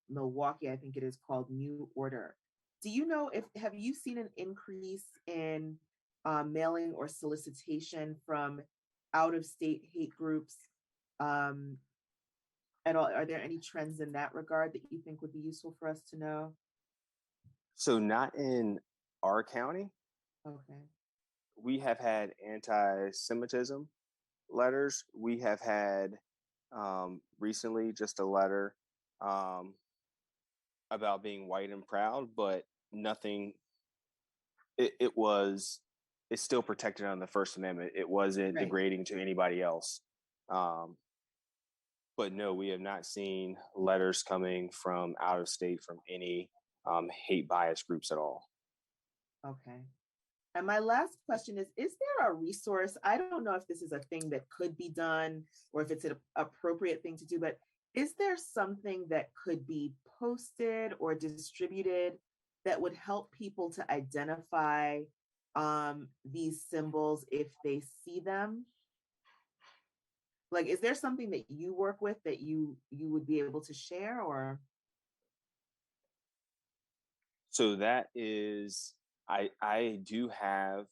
Milwaukee, I think it is, called New Order. Do you know have you seen an increase in mailing or solicitation from out-of-state hate groups at all? Are there any trends in that regard that you think would be useful for us to know? So not in our county. Okay. We have had anti-Semitism letters. We have had recently just a letter about being white and proud, but nothing. It's still protected under the First Amendment. It wasn't Right. degrading to anybody else. But no, we have not seen letters coming from out of state from any hate bias groups at all. Okay. And my last question is there a resource? I don't know if this is a thing that could be done or if it's an appropriate thing to do, but is there something that could be posted or distributed that would help people to identify these symbols if they see them? Like, is there something that you work with that you would be able to share, or? So that is, I do have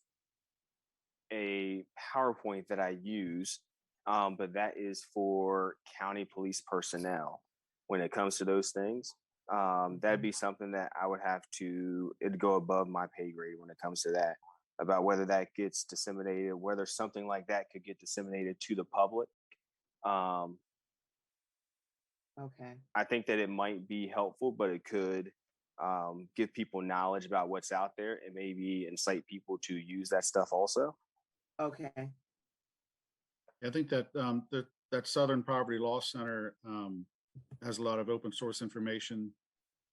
a PowerPoint that I use, but that is for county police personnel. When it comes to those things, that'd be something that I would have to, it'd go above my pay grade when it comes to that, about whether that gets disseminated, whether something like that could get disseminated to the public. Okay. I think that it might be helpful, but it could give people knowledge about what's out there and maybe incite people to use that stuff also. Okay. I think that that Southern Poverty Law Center has a lot of open source information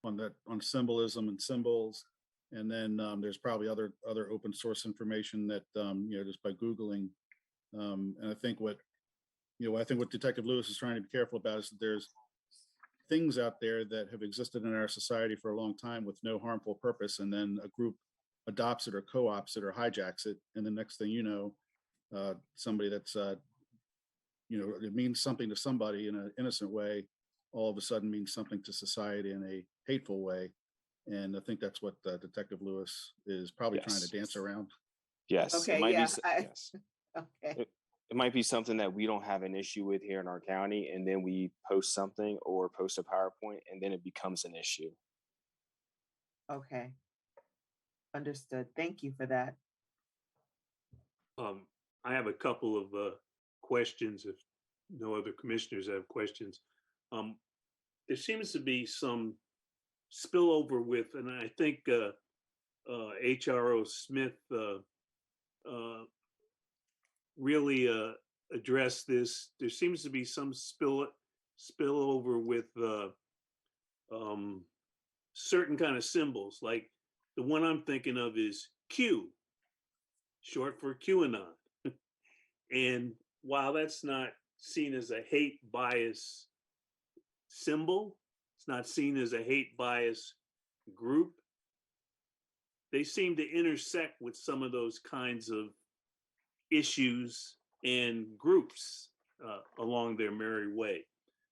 on symbolism and symbols, and then there's probably other open source information that just by Googling. And I think what Detective Lewis is trying to be careful about is that there's things out there that have existed in our society for a long time with no harmful purpose, and then a group adopts it or co-ops it or hijacks it, and the next thing you know, somebody that's it means something to somebody in an innocent way, all of a sudden means something to society in a hateful way. And I think that's what Detective Lewis is probably trying to dance around. Yes, Okay, it might yeah, be. Yes, Okay. it might be something that we don't have an issue with here in our county, and then we post something or post a PowerPoint, and then it becomes an issue. Okay. Understood. Thank you for that. I have a couple of questions if no other commissioners have questions. There seems to be some spillover with, and I think HRO Smith really addressed this. There seems to be some spillover with certain kind of symbols. Like the one I'm thinking of is Q, short for QAnon. And while that's not seen as a hate bias symbol, it's not seen as a hate bias group, they seem to intersect with some of those kinds of issues and groups along their merry way.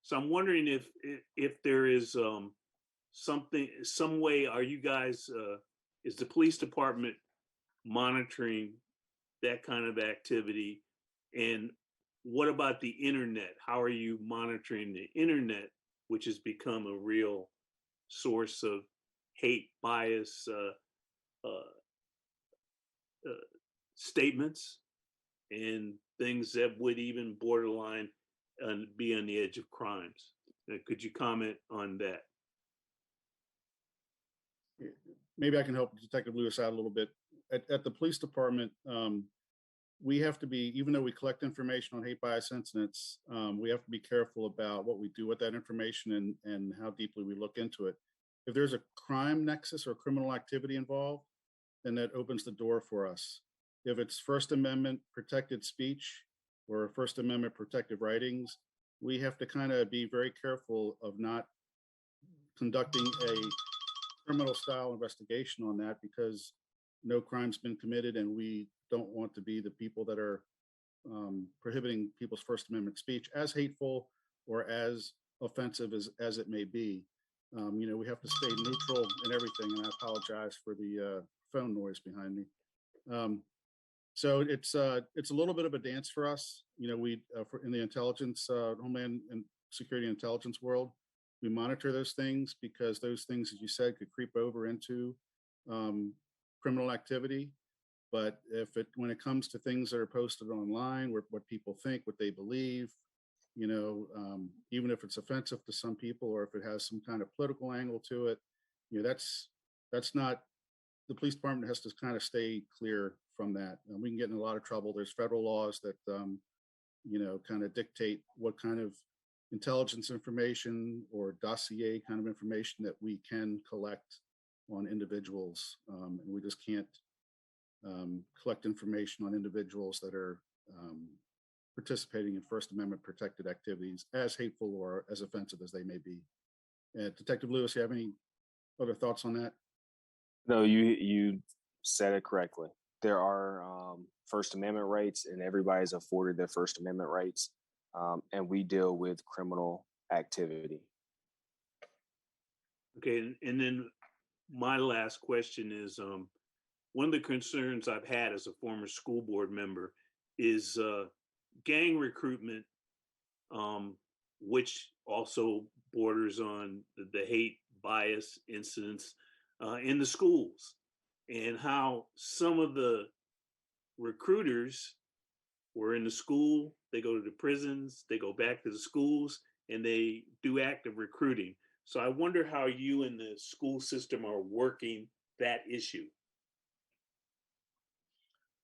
So I'm wondering if there is some way, are you guys, is the police department monitoring that kind of activity? And what about the internet? How are you monitoring the internet, which has become a real source of hate, bias statements and things that would even borderline be on the edge of crimes? Could you comment on that? Maybe I can help Detective Lewis out a little bit. At the police department, we have to be, even though we collect information on hate bias incidents, we have to be careful about what we do with that information and how deeply we look into it. If there's a crime nexus or criminal activity involved, then that opens the door for us. If it's First Amendment protected speech or First Amendment protected writings, we have to kind of be very careful of not conducting a criminal style investigation on that, because no crime's been committed and we don't want to be the people that are prohibiting people's First Amendment speech, as hateful or as offensive as it may be. We have to stay neutral in everything, and I apologize for the phone noise behind me. So it's a little bit of a dance for us. We in the intelligence, Homeland and Security Intelligence world, we monitor those things because those things, as you said, could creep over into criminal activity. But when it comes to things that are posted online, what people think, what they believe, even if it's offensive to some people or if it has some kind of political angle to it, that's not, the police department has to kind of stay clear from that. We can get in a lot of trouble. There's federal laws that, kind of dictate what kind of intelligence information or dossier kind of information that we can collect on individuals. And we just can't collect information on individuals that are participating in First Amendment protected activities, as hateful or as offensive as they may be. Detective Lewis, you have any other thoughts on that? No, you said it correctly. There are First Amendment rights, and everybody's afforded their First Amendment rights, and we deal with criminal activity. Okay, and then my last question is, one of the concerns I've had as a former school board member is gang recruitment, which also borders on the hate bias incidents in the schools, and how some of the recruiters were in the school, they go to the prisons, they go back to the schools, and they do active recruiting. So I wonder how you and the school system are working that issue.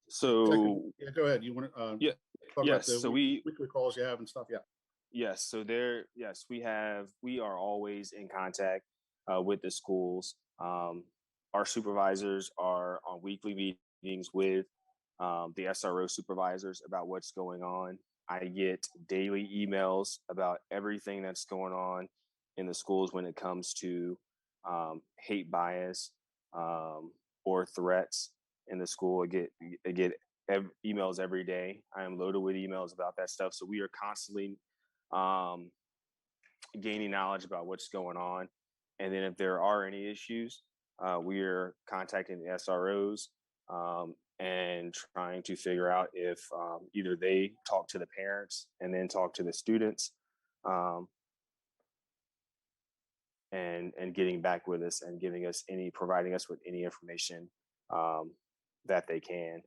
So yeah, go ahead. You want to yeah, talk yes. about the So weekly calls you have and stuff? Yeah. Yes. So we are always in contact with the schools. Our supervisors are on weekly meetings with the SRO supervisors about what's going on. I get daily emails about everything that's going on in the schools when it comes to hate bias, or threats in the school. I get emails every day. I am loaded with emails about that stuff. So we are constantly gaining knowledge about what's going on. And then if there are any issues, we are contacting the SROs and trying to figure out if either they talk to the parents and then talk to the students, and getting back with us and providing us with any information that they can.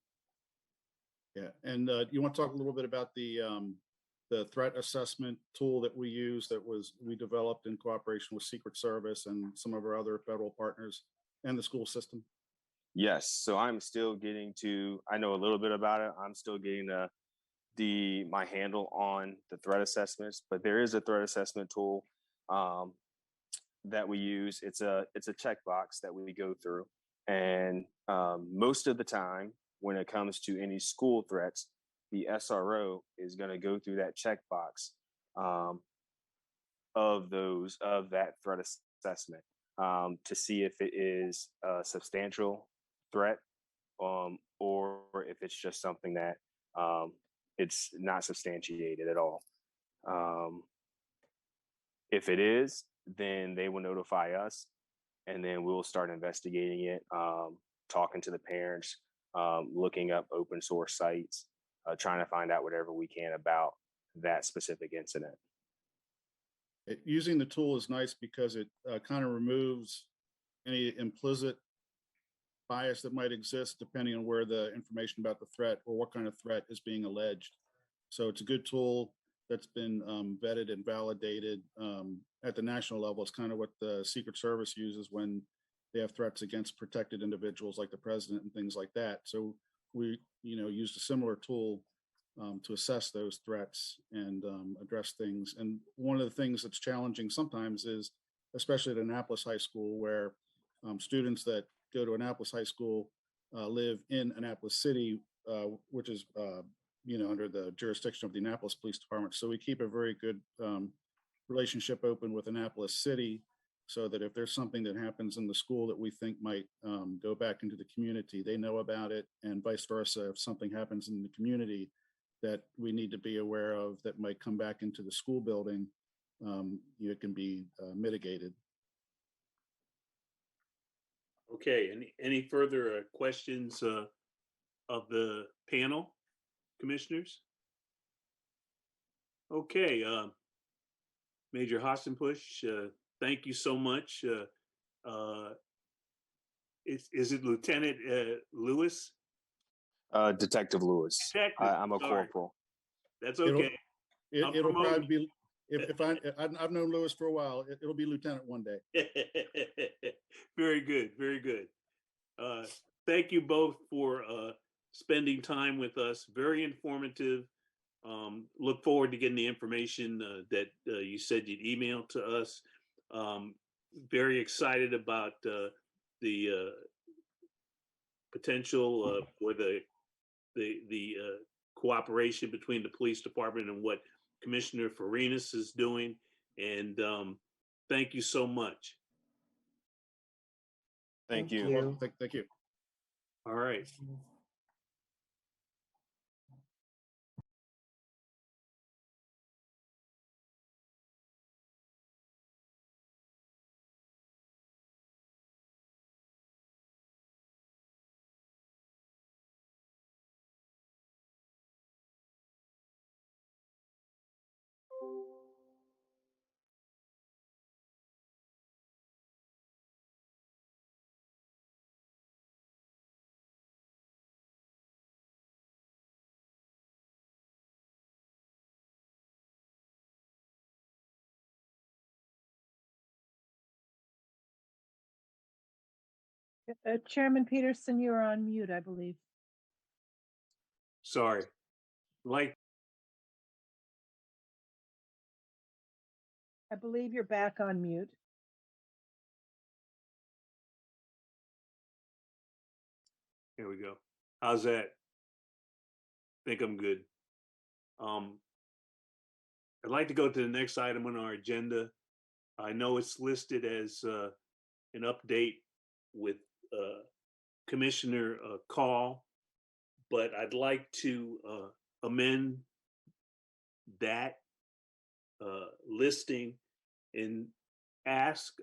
Yeah, and you want to talk a little bit about the threat assessment tool that we use we developed in cooperation with Secret Service and some of our other federal partners and the school system? Yes, so I'm still I know a little bit about it. I'm still getting my handle on the threat assessments, but there is a threat assessment tool that we use. It's a checkbox that we go through, and most of the time when it comes to any school threats, the SRO is going to go through that checkbox of that threat assessment to see if it is a substantial threat or if it's just something that it's not substantiated at all. If it is, then they will notify us, and then we'll start investigating it, talking to the parents, looking up open source sites, trying to find out whatever we can about that specific incident. Using the tool is nice because it kind of removes any implicit bias that might exist depending on where the information about the threat or what kind of threat is being alleged. So it's a good tool that's been vetted and validated at the national level. It's kind of what the Secret Service uses when they have threats against protected individuals like the president and things like that. So we, used a similar tool to assess those threats and address things. And one of the things that's challenging sometimes is, especially at Annapolis High School, where students that go to Annapolis High School live in Annapolis City, which is under the jurisdiction of the Annapolis Police Department. So we keep a very good relationship open with Annapolis City, so that if there's something that happens in the school that we think might go back into the community, they know about it, and vice versa. If something happens in the community that we need to be aware of that might come back into the school building, it can be mitigated. Okay, any further questions of the panel, commissioners? Okay, Major Hassenbusch, thank you so much. Is it Lieutenant Lewis? Detective Lewis. Detective, I'm a sorry. corporal. That's okay. It'll probably be, if I've known Lewis for a while, it'll be lieutenant one day. Very good, very good. Thank you both for spending time with us. Very informative. Look forward to getting the information that you said you'd email to us. Very excited about the potential for the cooperation between the police department and what Commissioner Farinas is doing. And thank you so much. Thank you. Thank you. All right. Chairman Peterson, you're on mute, I believe. Sorry. I believe you're back on mute. Here we go. How's that? Think I'm good. I'd like to go to the next item on our agenda. I know it's listed as an update with Commissioner Call, but I'd like to amend that listing and ask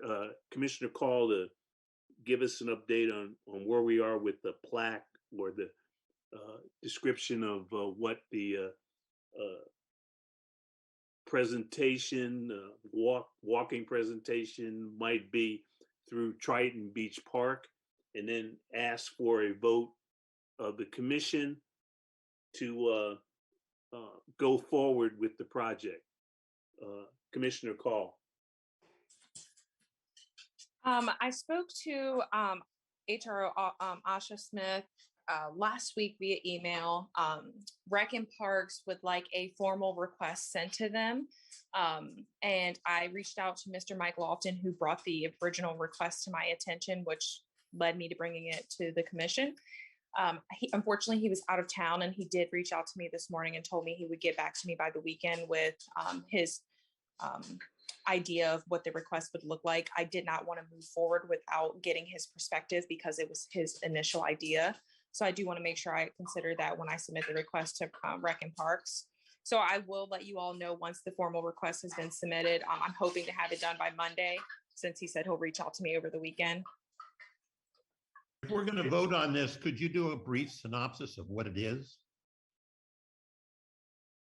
Commissioner Call to give us an update on where we are with the plaque or the description of what the presentation, walking presentation might be through Triton Beach Park, and then ask for a vote of the commission to go forward with the project. Commissioner Call. I spoke to HRO Asha Smith last week via email. Rec and Parks would like a formal request sent to them. And I reached out to Mr. Mike Lofton, who brought the original request to my attention, which led me to bringing it to the commission. Unfortunately, he was out of town, and he did reach out to me this morning and told me he would get back to me by the weekend with his idea of what the request would look like. I did not want to move forward without getting his perspective because it was his initial idea. So I do want to make sure I consider that when I submit the request to Rec and Parks. So I will let you all know once the formal request has been submitted. I'm hoping to have it done by Monday, since he said he'll reach out to me over the weekend. If we're going to vote on this, could you do a brief synopsis of what it is?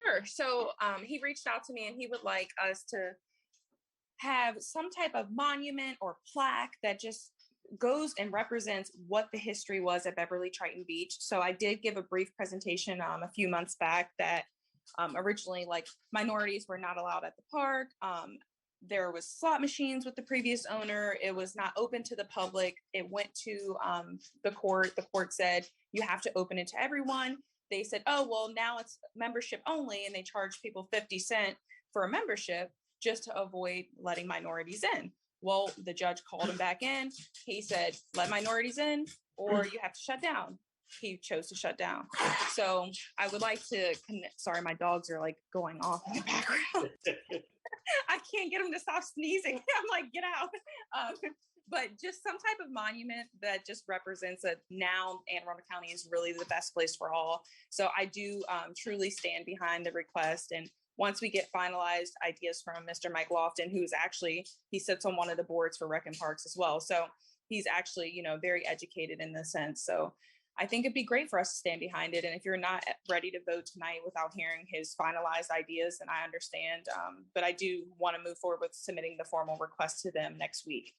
Sure. So he reached out to me and he would like us to have some type of monument or plaque that just goes and represents what the history was at Beverly Triton Beach. So I did give a brief presentation a few months back that originally, like, minorities were not allowed at the park. There was slot machines with the previous owner. It was not open to the public. It went to the court. The court said, you have to open it to everyone. They said, oh, well, now it's membership only. And they charge people 50 cents for a membership just to avoid letting minorities in. Well, the judge called him back in. He said, let minorities in or you have to shut down. He chose to shut down. So I would like to connect. Sorry, my dogs are like going off in the background. I can't get them to stop sneezing. I'm like, get out. But just some type of monument that just represents that now Anne Arundel County is really the best place for all. So I do truly stand behind the request. And once we get finalized ideas from Mr. Mike Lofton, who's actually, he sits on one of the boards for Rec and Parks as well. So he's actually, you know, very educated in this sense. So I think it'd be great for us to stand behind it. And if you're not ready to vote tonight without hearing his finalized ideas, then I understand. But I do want to move forward with submitting the formal request to them next week.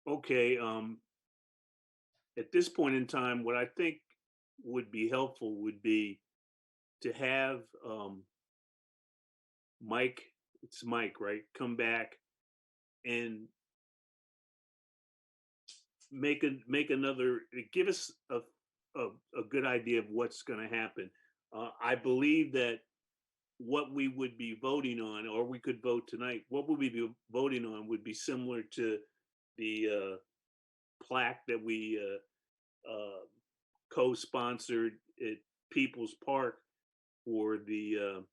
Okay. At this point in time, what I think would be helpful would be to have Mike, it's Mike, right? Come back and make another, give us a good idea of what's going to happen. I believe that what we would be voting on, or we could vote tonight, what would we be voting on would be similar to the plaque that we co-sponsored at People's Park for the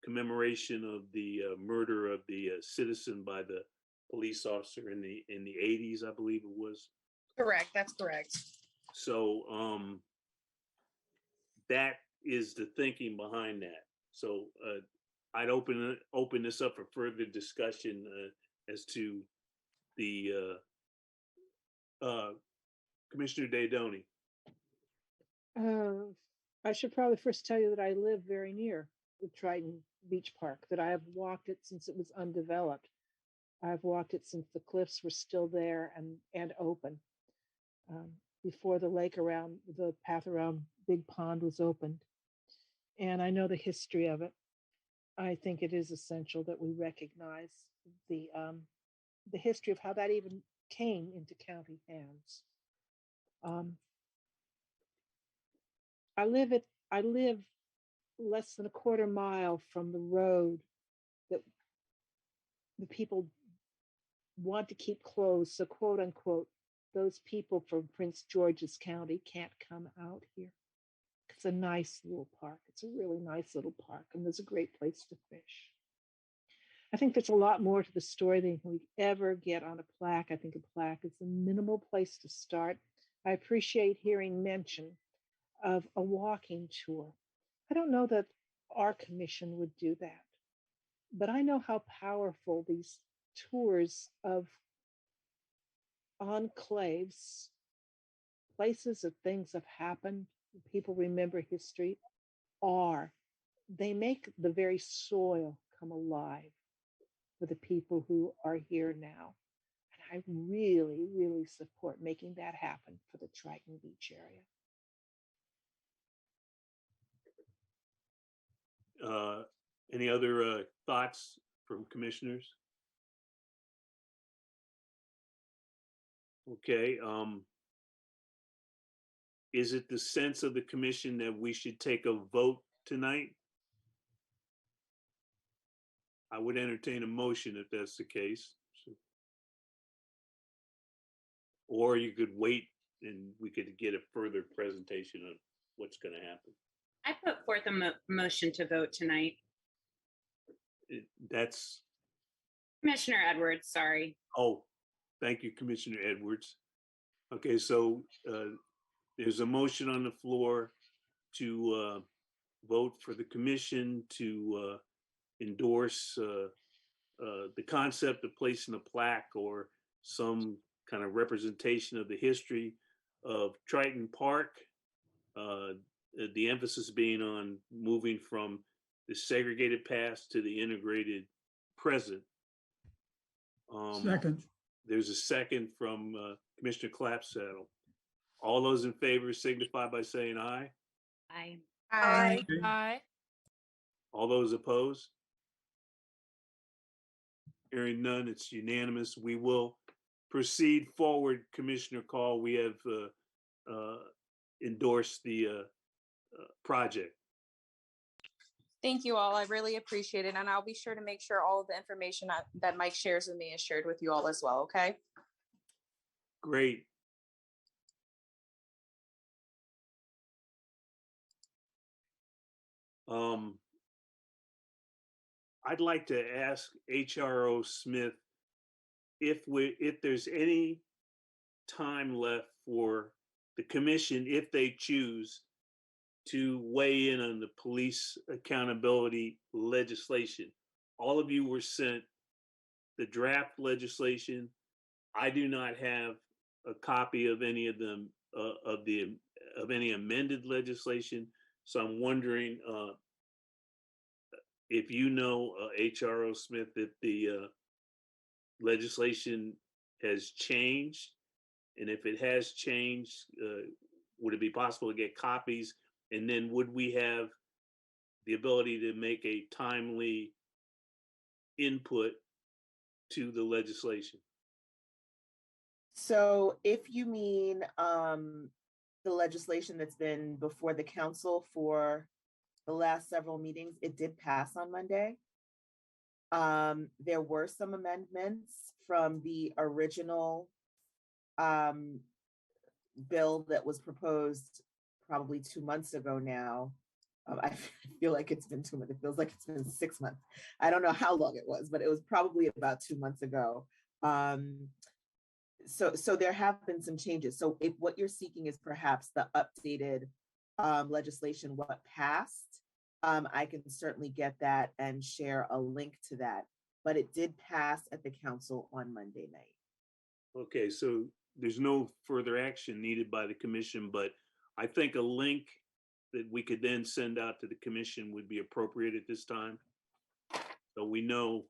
commemoration of the murder of the citizen by the police officer in the 80s, I believe it was. Correct. That's correct. So that is the thinking behind that. So I'd open this up for further discussion as to the Commissioner Daydoni. I should probably first tell you that I live very near the Triton Beach Park, that I have walked it since it was undeveloped. I've walked it since the cliffs were still there and open. Before the lake around, the path around Big Pond was opened. And I know the history of it. I think it is essential that we recognize the history of how that even came into county hands. I live less than a quarter mile from the road that the people want to keep closed. So, quote unquote, those people from Prince George's County can't come out here. It's a nice little park. It's a really nice little park, and there's a great place to fish. I think there's a lot more to the story than we ever get on a plaque. I think a plaque is a minimal place to start. I appreciate hearing mention of a walking tour. I don't know that our commission would do that, but I know how powerful these tours of enclaves, places that things have happened, people remember history, are. They make the very soil come alive for the people who are here now. And I really, really support making that happen for the Triton Beach area. Any other thoughts from commissioners? Okay. Is it the sense of the commission that we should take a vote tonight? I would entertain a motion if that's the case. Or you could wait and we could get a further presentation of what's going to happen. I put forth a motion to vote tonight. That's. Commissioner Edwards, sorry. Oh, thank you, Commissioner Edwards. Okay, so there's a motion on the floor to vote for the commission to endorse the concept of placing a plaque or some kind of representation of the history of Triton Park. The emphasis being on moving from the segregated past to the integrated present. Second. There's a second from Commissioner Clapsaddle. All those in favor signify by saying aye. Aye. Aye. Aye. All those opposed? Hearing none, it's unanimous. We will proceed forward, Commissioner Call. We have endorsed the project. Thank you all. I really appreciate it. And I'll be sure to make sure all of the information that Mike shares with me is shared with you all as well, okay? Great. I'd like to ask HRO Smith if there's any time left for the commission, if they choose, to weigh in on the police accountability legislation. All of you were sent the draft legislation. I do not have a copy of any of them, of any amended legislation. So I'm wondering if you know, HRO Smith, if the legislation has changed, and if it has changed, would it be possible to get copies? And then would we have the ability to make a timely input to the legislation? So if you mean the legislation that's been before the council for the last several meetings, it did pass on Monday. There were some amendments from the original bill that was proposed probably 2 months ago now. I feel like it's been 2 months. It feels like it's been 6 months. I don't know how long it was, but it was probably about 2 months ago. So there have been some changes. So if what you're seeking is perhaps the updated legislation, what passed, I can certainly get that and share a link to that. But it did pass at the council on Monday night. Okay, so there's no further action needed by the commission, but I think a link that we could then send out to the commission would be appropriate at this time. So we know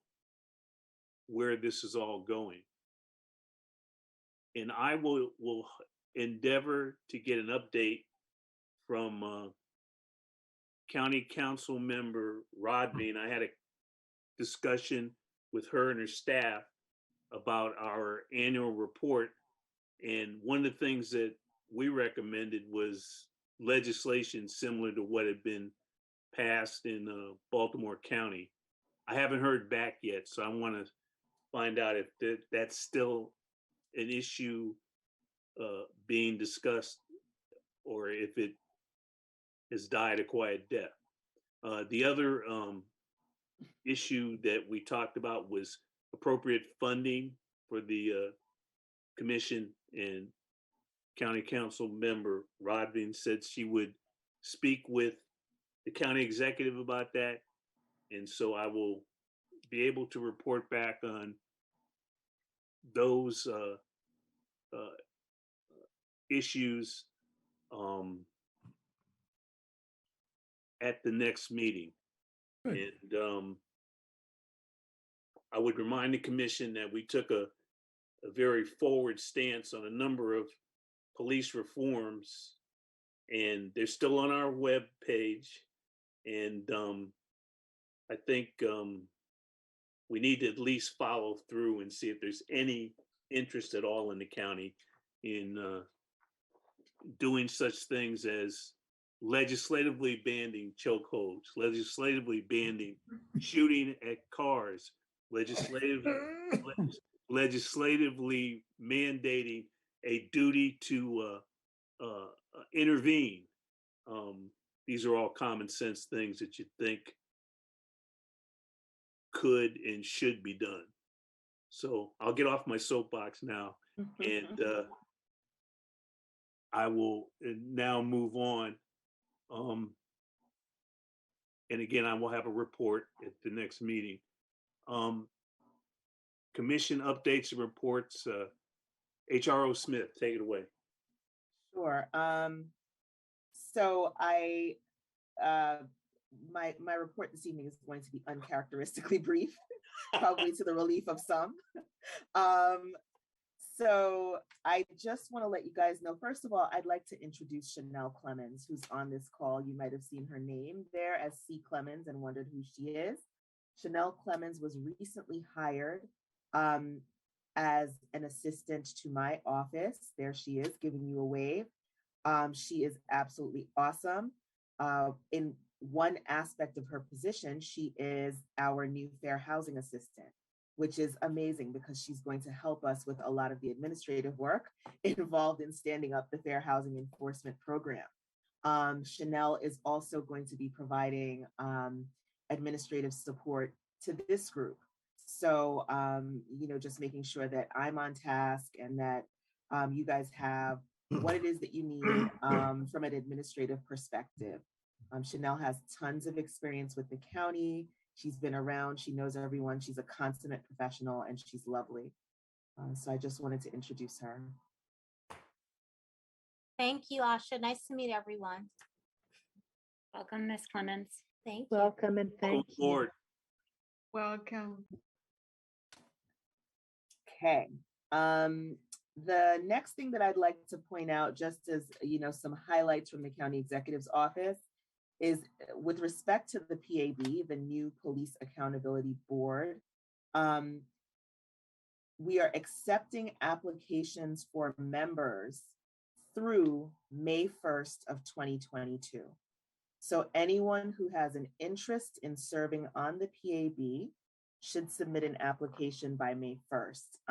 where this is all going. And I will endeavor to get an update from County Council member Rodney, and I had a discussion with her and her staff about our annual report. And one of the things that we recommended was legislation similar to what had been passed in Baltimore County. I haven't heard back yet, so I want to find out if that's still an issue being discussed or if it has died a quiet death. The other issue that we talked about was appropriate funding for the commission, and County Council member Rodman said she would speak with the county executive about that. And so I will be able to report back on those issues at the next meeting. Good. And I would remind the commission that we took a very forward stance on a number of police reforms, and they're still on our web page. And I think we need to at least follow through and see if there's any interest at all in the county in doing such things as legislatively banning chokeholds, legislatively banning shooting at cars, legislatively mandating a duty to intervene. These are all common sense things that you think could and should be done. So I'll get off my soapbox now, and I will now move on. And again, I will have a report at the next meeting. Commission updates and reports. HRO Smith, take it away. Sure. So my report this evening is going to be uncharacteristically brief, probably to the relief of some. So I just want to let you guys know, first of all, I'd like to introduce Chanel Clemens, who's on this call. You might have seen her name there as C. Clemens and wondered who she is. Chanel Clemens was recently hired as an assistant to my office. There she is, giving you a wave. She is absolutely awesome. In one aspect of her position, she is our new fair housing assistant, which is amazing because she's going to help us with a lot of the administrative work involved in standing up the Fair Housing Enforcement Program. Chanel is also going to be providing administrative support to this group. So, just making sure that I'm on task and that you guys have what it is that you need from an administrative perspective. Chanel has tons of experience with the county. She's been around, she knows everyone. She's a consummate professional and she's lovely. So I just wanted to introduce her. Thank you, Asha. Nice to meet everyone. Welcome, Ms. Clemens. Thank you. Welcome and thank you. Lord. Welcome. Okay. The next thing that I'd like to point out, just as some highlights from the county executive's office, is with respect to the PAB, the new Police Accountability Board. We are accepting applications for members through May 1st of 2022. So anyone who has an interest in serving on the PAB should submit an application by May 1st.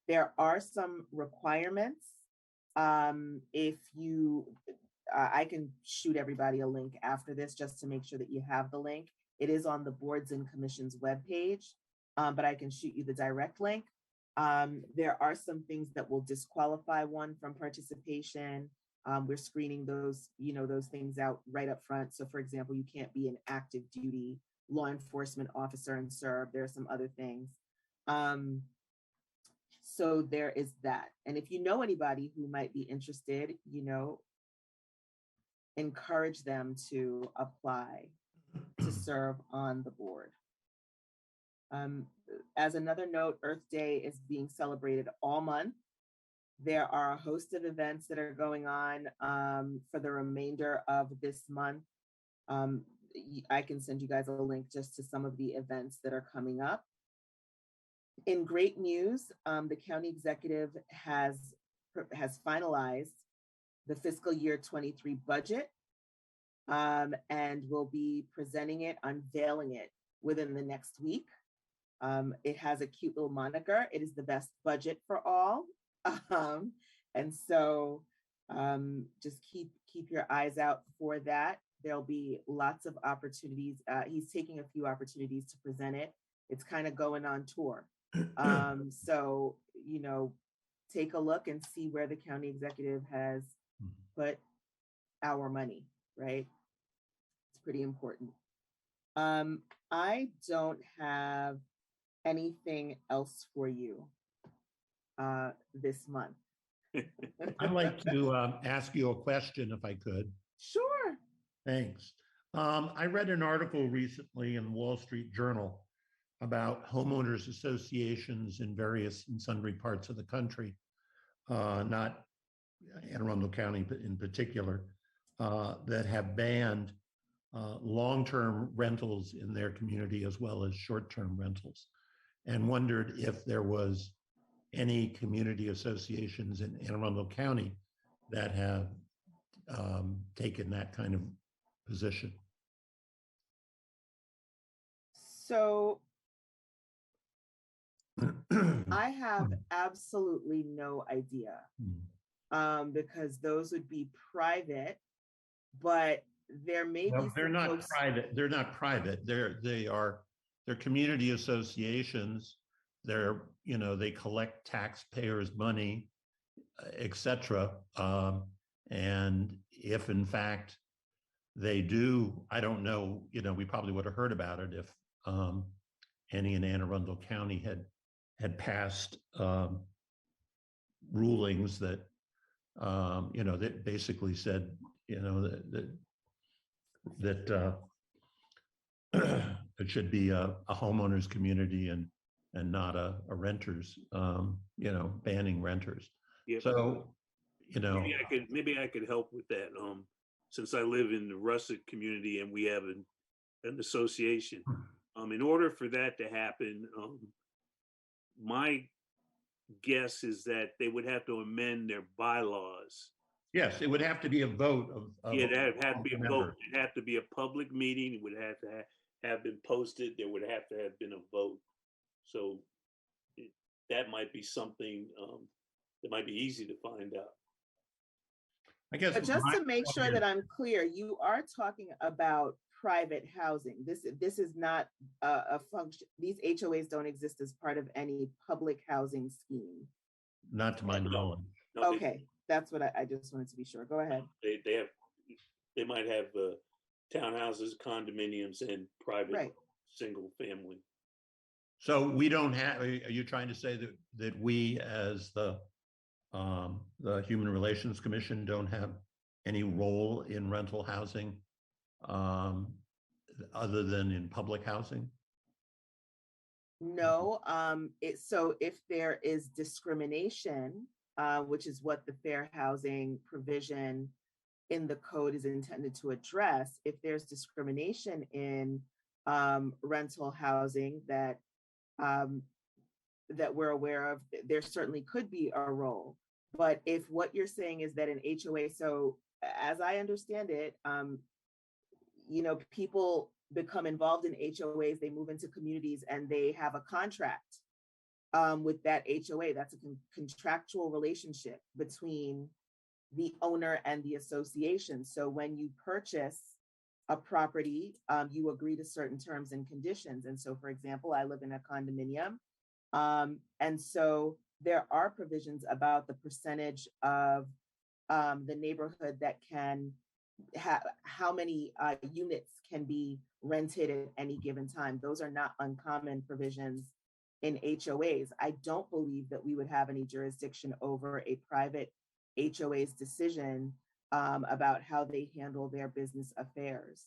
There are some requirements. If you, I can shoot everybody a link after this just to make sure that you have the link. It is on the Boards and Commissions webpage, but I can shoot you the direct link. There are some things that will disqualify one from participation. We're screening those, those things out right up front. So for example, you can't be an active duty law enforcement officer and serve. There are some other things. So there is that. And if you know anybody who might be interested, encourage them to apply to serve on the board. As another note, Earth Day is being celebrated all month. There are a host of events that are going on for the remainder of this month. I can send you guys a link just to some of the events that are coming up. In great news, the county executive has finalized the fiscal year 23 budget and will be presenting it, unveiling it within the next week. It has a cute little moniker. It is the best budget for all. And so just keep your eyes out for that. There'll be lots of opportunities. He's taking a few opportunities to present it. It's kind of going on tour. So, you know, take a look and see where the county executive has put our money, right? It's pretty important. I don't have anything else for you this month. I'd like to ask you a question if I could. Sure. Thanks. I read an article recently in the Wall Street Journal about homeowners associations in various and sundry parts of the country, not Anne Arundel County, but in particular, that have banned long-term rentals in their community as well as short-term rentals, and wondered if there was any community associations in Anne Arundel County that have taken that kind of position. So I have absolutely no idea, because those would be private, but there may be. They're not private. They're not private. They're community associations. They're, you know, they collect taxpayers' money, etc. And if in fact they do, I don't know, you know, we probably would have heard about it if any in Anne Arundel County had passed rulings that, you know, that basically said, you know, that it should be a homeowners community and not a renters, you know, banning renters. Yep. So, you know, maybe I could help with that. Since I live in the rustic community and we have an association, in order for that to happen, my guess is that they would have to amend their bylaws. Yes, it would have to be a vote of Yeah, it'd have to be a vote. members. It'd have to be a public meeting. It would have to have been posted. There would have to have been a vote. So that might be something that might be easy to find out. I guess. But just to make sure that I'm clear, you are talking about private housing. This is not a function. These HOAs don't exist as part of any public housing scheme. Not to my knowledge. No, Okay, that's what I just wanted to be sure. Go ahead. They might have townhouses, condominiums, and private single family. So we don't have. Are you trying to say that we, as the Human Relations Commission, don't have any role in rental housing, other than in public housing? No. So if there is discrimination, which is what the fair housing provision in the code is intended to address, if there's discrimination in rental housing that we're aware of, there certainly could be a role. But if what you're saying is that an HOA, so as I understand it, you know, people become involved in HOAs, they move into communities and they have a contract with that HOA. That's a contractual relationship between the owner and the association. So when you purchase a property, you agree to certain terms and conditions. And so, for example, I live in a condominium. And so there are provisions about the percentage of the neighborhood that can have, how many units can be rented at any given time. Those are not uncommon provisions in HOAs. I don't believe that we would have any jurisdiction over a private HOA's decision about how they handle their business affairs.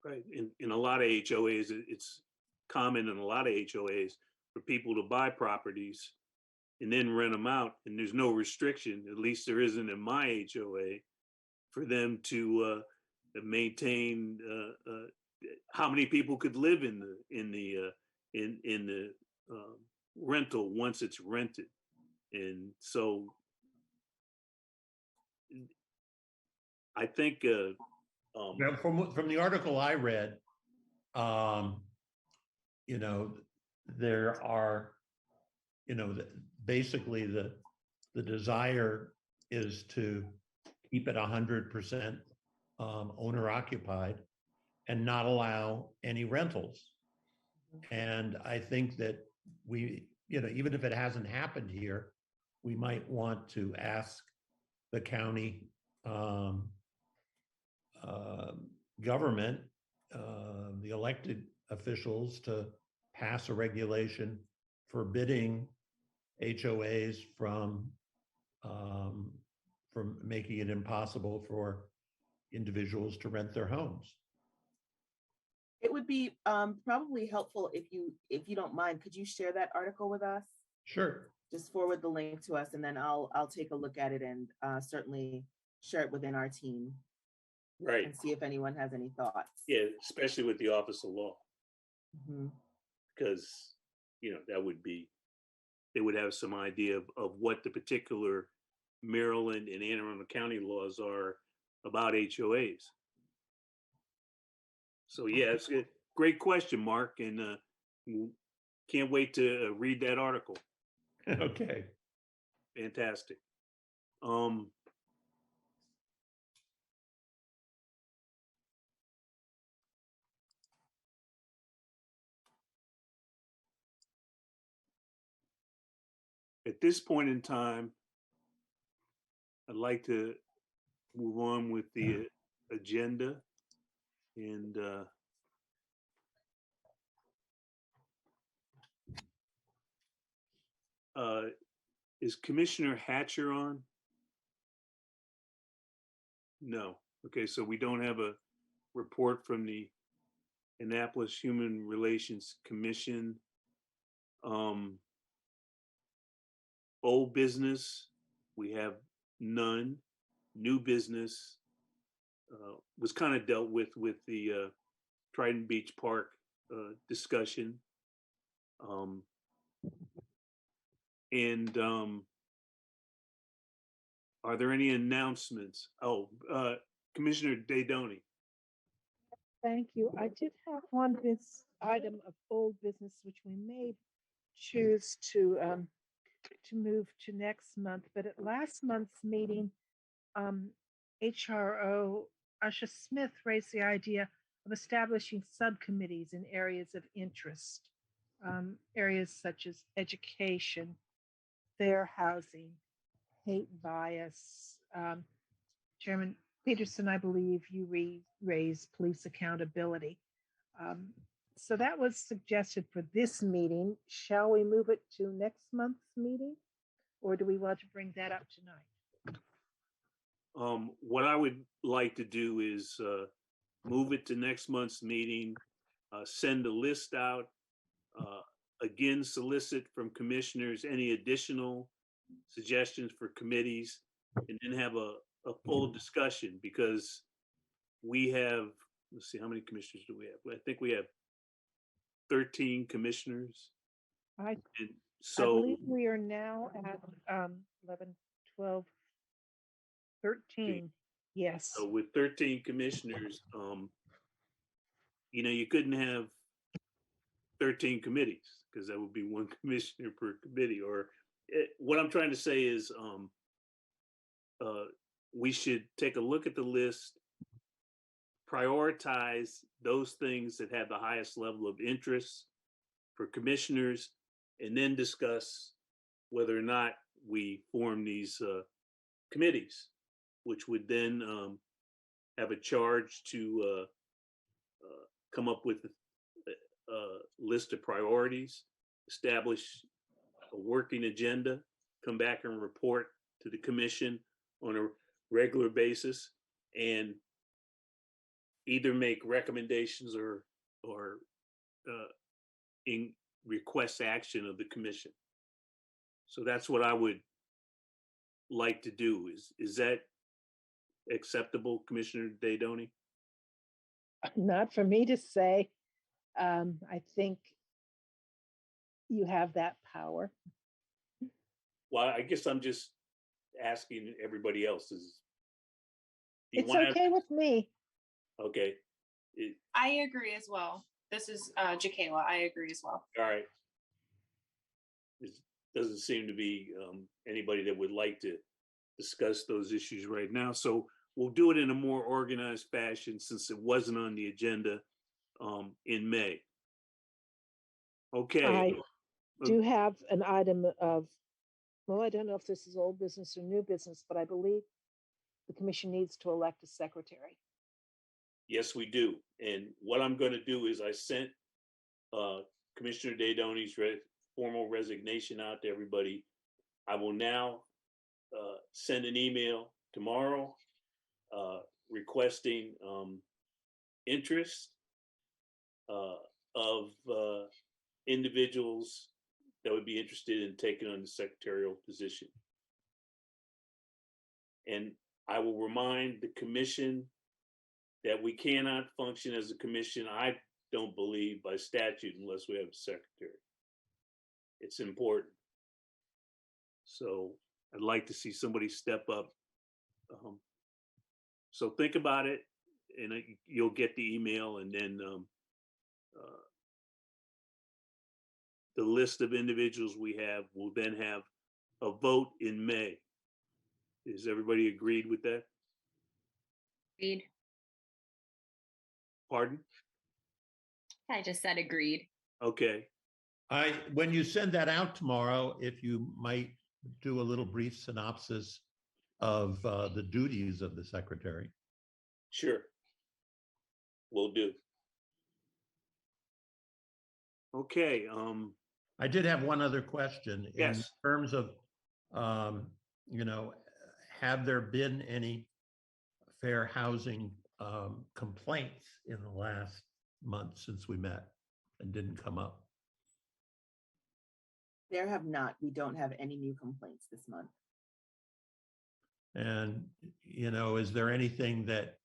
Right. In a lot of HOAs, it's common in a lot of HOAs for people to buy properties and then rent them out. And there's no restriction, at least there isn't in my HOA, for them to maintain how many people could live in the rental once it's rented. And so I think now, from the article I read, you know, there are, you know, basically the desire is to keep it 100% owner occupied and not allow any rentals. And I think that we, even if it hasn't happened here, we might want to ask the county government, the elected officials, to pass a regulation forbidding HOAs from making it impossible for individuals to rent their homes. It would be probably helpful if you don't mind, could you share that article with us? Sure. Just forward the link to us, and then I'll take a look at it and certainly share it within our team. Right. And see if anyone has any thoughts. Yeah, especially with the Office of Law, because that would be, they would have some idea of what the particular Maryland and Anne Arundel County laws are about HOAs. So yeah, it's a great question, Mark, and can't wait to read that article. Okay. Fantastic. At this point in time, I'd like to move on with the agenda, and is Commissioner Hatcher on? No. Okay, so we don't have a report from the Annapolis Human Relations Commission. Old business, we have none. New business was kind of dealt with the Trident Beach Park discussion. Are there any announcements? Oh, Commissioner Daydoni. Thank you. I did have one item of old business, which we may choose to move to next month. But at last month's meeting, HRO Usha Smith raised the idea of establishing subcommittees in areas of interest, areas such as education, fair housing, hate bias. Chairman Peterson, I believe you raised police accountability. So that was suggested for this meeting. Shall we move it to next month's meeting, or do we want to bring that up tonight? What I would like to do is move it to next month's meeting, send a list out, again, solicit from commissioners any additional suggestions for committees, and then have a full discussion, because we have, let's see, how many commissioners do we have? I think we have 13 commissioners. I So believe we are now at 11, 12, 13. Yes. So with 13 commissioners, you couldn't have 13 committees, because that would be one commissioner per committee. Or what I'm trying to say is we should take a look at the list, prioritize those things that have the highest level of interest for commissioners, and then discuss whether or not we form these committees, which would then have a charge to come up with a list of priorities, establish a working agenda, come back and report to the commission on a regular basis, and either make recommendations or in request action of the commission. So that's what I would like to do. Is that acceptable, Commissioner Daydoni? Not for me to say. I think you have that power. Well, I guess I'm just asking everybody else. It's okay with me. Okay. I agree as well. This is Jaquela. I agree as well. All right. There doesn't seem to be anybody that would like to discuss those issues right now. So we'll do it in a more organized fashion since it wasn't on the agenda in May. Okay. I do have an item of, well, I don't know if this is old business or new business, but I believe the commission needs to elect a secretary. Yes, we do. And what I'm going to do is I sent Commissioner Daydoni's formal resignation out to everybody. I will now send an email tomorrow requesting interest of individuals that would be interested in taking on the secretarial position. And I will remind the commission that we cannot function as a commission, I don't believe, by statute unless we have a secretary. It's important. So I'd like to see somebody step up. So think about it, and you'll get the email, and then the list of individuals we have will then have a vote in May. Is everybody agreed with that? Agreed. Pardon? I just said agreed. Okay. When you send that out tomorrow, if you might do a little brief synopsis of the duties of the secretary. Sure. Will do. Okay. I did have one other question. Yes. In terms of, have there been any fair housing complaints in the last month since we met and didn't come up? There have not. We don't have any new complaints this month. And, is there anything that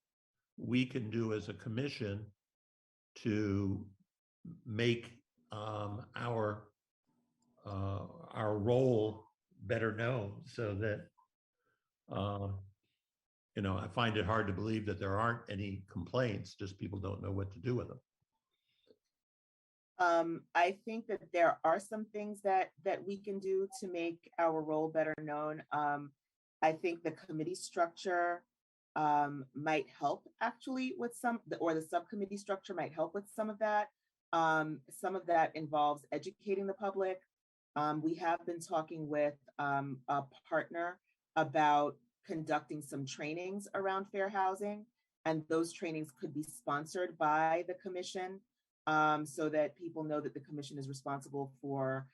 we can do as a commission to make our role better known so that, I find it hard to believe that there aren't any complaints, just people don't know what to do with them. I think that there are some things that we can do to make our role better known. I think the committee structure might help actually with or the subcommittee structure might help with some of that. Some of that involves educating the public. We have been talking with a partner about conducting some trainings around fair housing, and those trainings could be sponsored by the commission so that people know that the commission is responsible for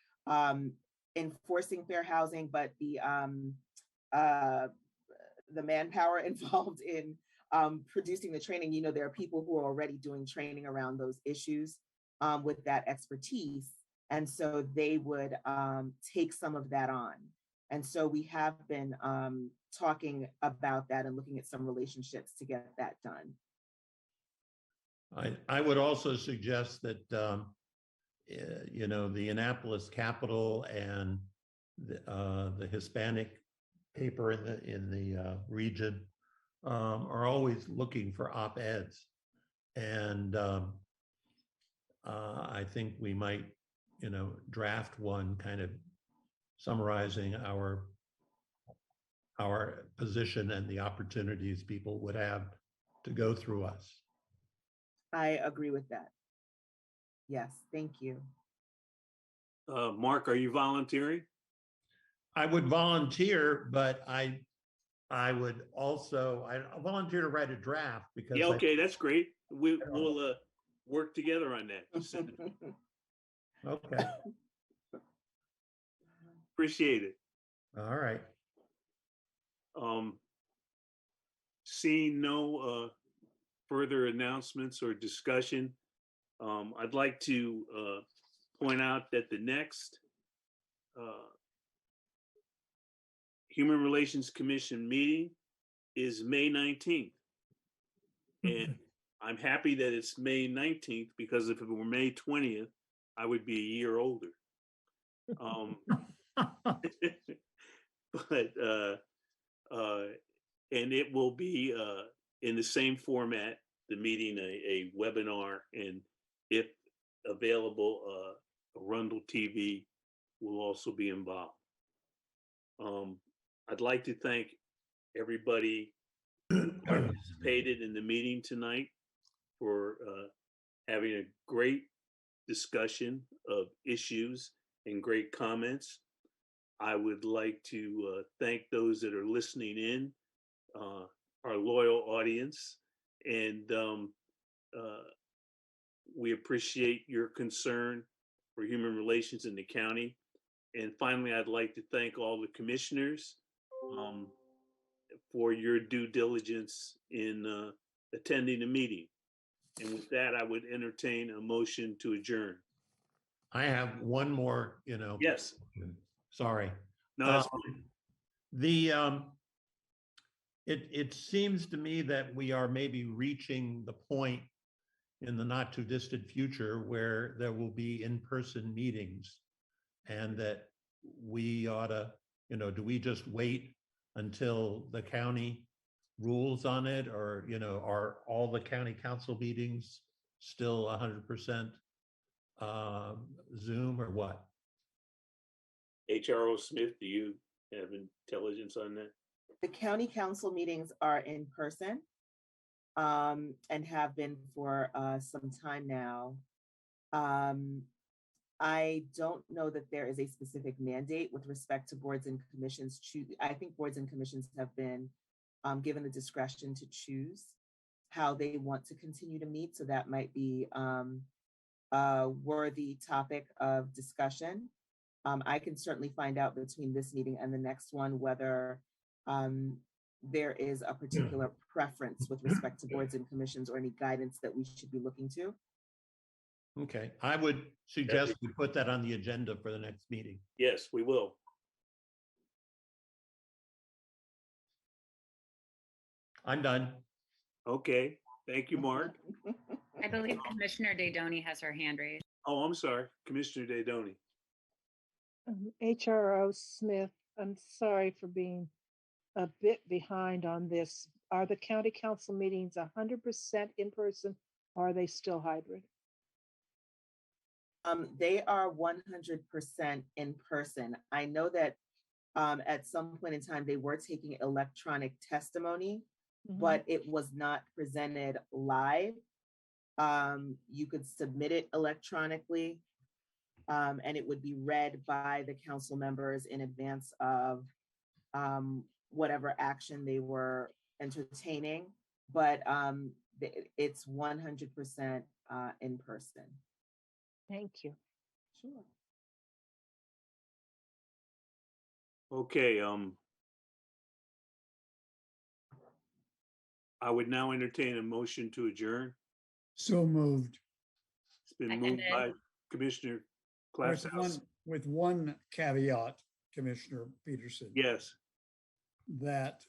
enforcing fair housing, but the manpower involved in producing the training, there are people who are already doing training around those issues with that expertise. And so they would take some of that on. And so we have been talking about that and looking at some relationships to get that done. I would also suggest that, the Annapolis Capital and the Hispanic paper in the region are always looking for op-eds. And I think we might, draft one kind of summarizing our position and the opportunities people would have to go through us. I agree with that. Yes, thank you. Mark, are you volunteering? I would volunteer, but I would also, I volunteer to write a draft because. Yeah, okay, that's great. We'll work together on that. Okay. Appreciate it. All right. Seeing no further announcements or discussion, I'd like to point out that the next Human Relations Commission meeting is May 19th. And I'm happy that it's May 19th because if it were May 20th, I would be a year older. But and it will be in the same format, the meeting, a webinar, and if available, Arundel TV will also be involved. I'd like to thank everybody who participated in the meeting tonight for having a great discussion of issues and great comments. I would like to thank those that are listening in, our loyal audience, and we appreciate your concern for human relations in the county. And finally, I'd like to thank all the commissioners for your due diligence in attending the meeting. And with that, I would entertain a motion to adjourn. I have one more, Yes. Sorry. No, that's fine. It seems to me that we are maybe reaching the point in the not too distant future where there will be in-person meetings, and that we ought to, do we just wait until the county rules on it, or, are all the county council meetings still 100% Zoom, or what? HRO Smith, do you have intelligence on that? The county council meetings are in person and have been for some time now. I don't know that there is a specific mandate with respect to boards and commissions. I think boards and commissions have been given the discretion to choose how they want to continue to meet. So that might be a worthy topic of discussion. I can certainly find out between this meeting and the next one whether there is a particular preference with respect to boards and commissions or any guidance that we should be looking to. Okay, I would suggest we put that on the agenda for the next meeting. Yes, we will. I'm done. Okay, thank you, Mark. I believe Commissioner Daydoni has her hand raised. Oh, I'm sorry, Commissioner Daydoni. HRO Smith, I'm sorry for being a bit behind on this. Are the county council meetings 100% in person, or are they still hybrid? They are 100% in person. I know that at some point in time, they were taking electronic testimony, but it was not presented live. You could submit it electronically, and it would be read by the council members in advance of whatever action they were entertaining, but it's 100% in person. Thank you. Sure. Okay, I would now entertain a motion to adjourn. So moved. It's been moved by Commissioner Clapshouse. With one caveat, Commissioner Peterson. Yes. That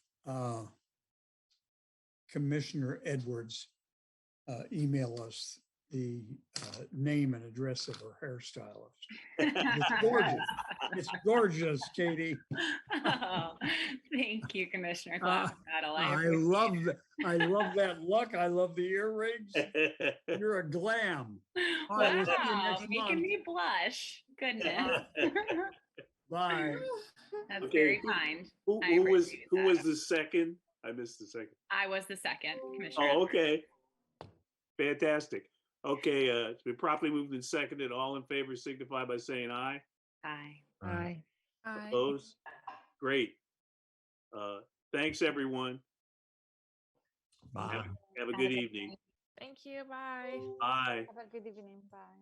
Commissioner Edwards email us the name and address of her hairstylist. It's gorgeous. It's gorgeous, Katie. Oh, thank you, Commissioner Clapsaddle. I love that look. I love the earrings. You're a glam. All right, we'll see you Wow, next making month. me blush. Goodness. Bye. That's Okay, very kind. Who was the second? I missed the second. I was the second, Commissioner. Oh, okay. Fantastic. Okay, it's been properly moved and seconded. All in favor signify by saying aye. Aye. Aye. Opposed? Great. Thanks, everyone. Bye. Have a good evening. Thank you. Bye. Bye. Have a good evening. Bye.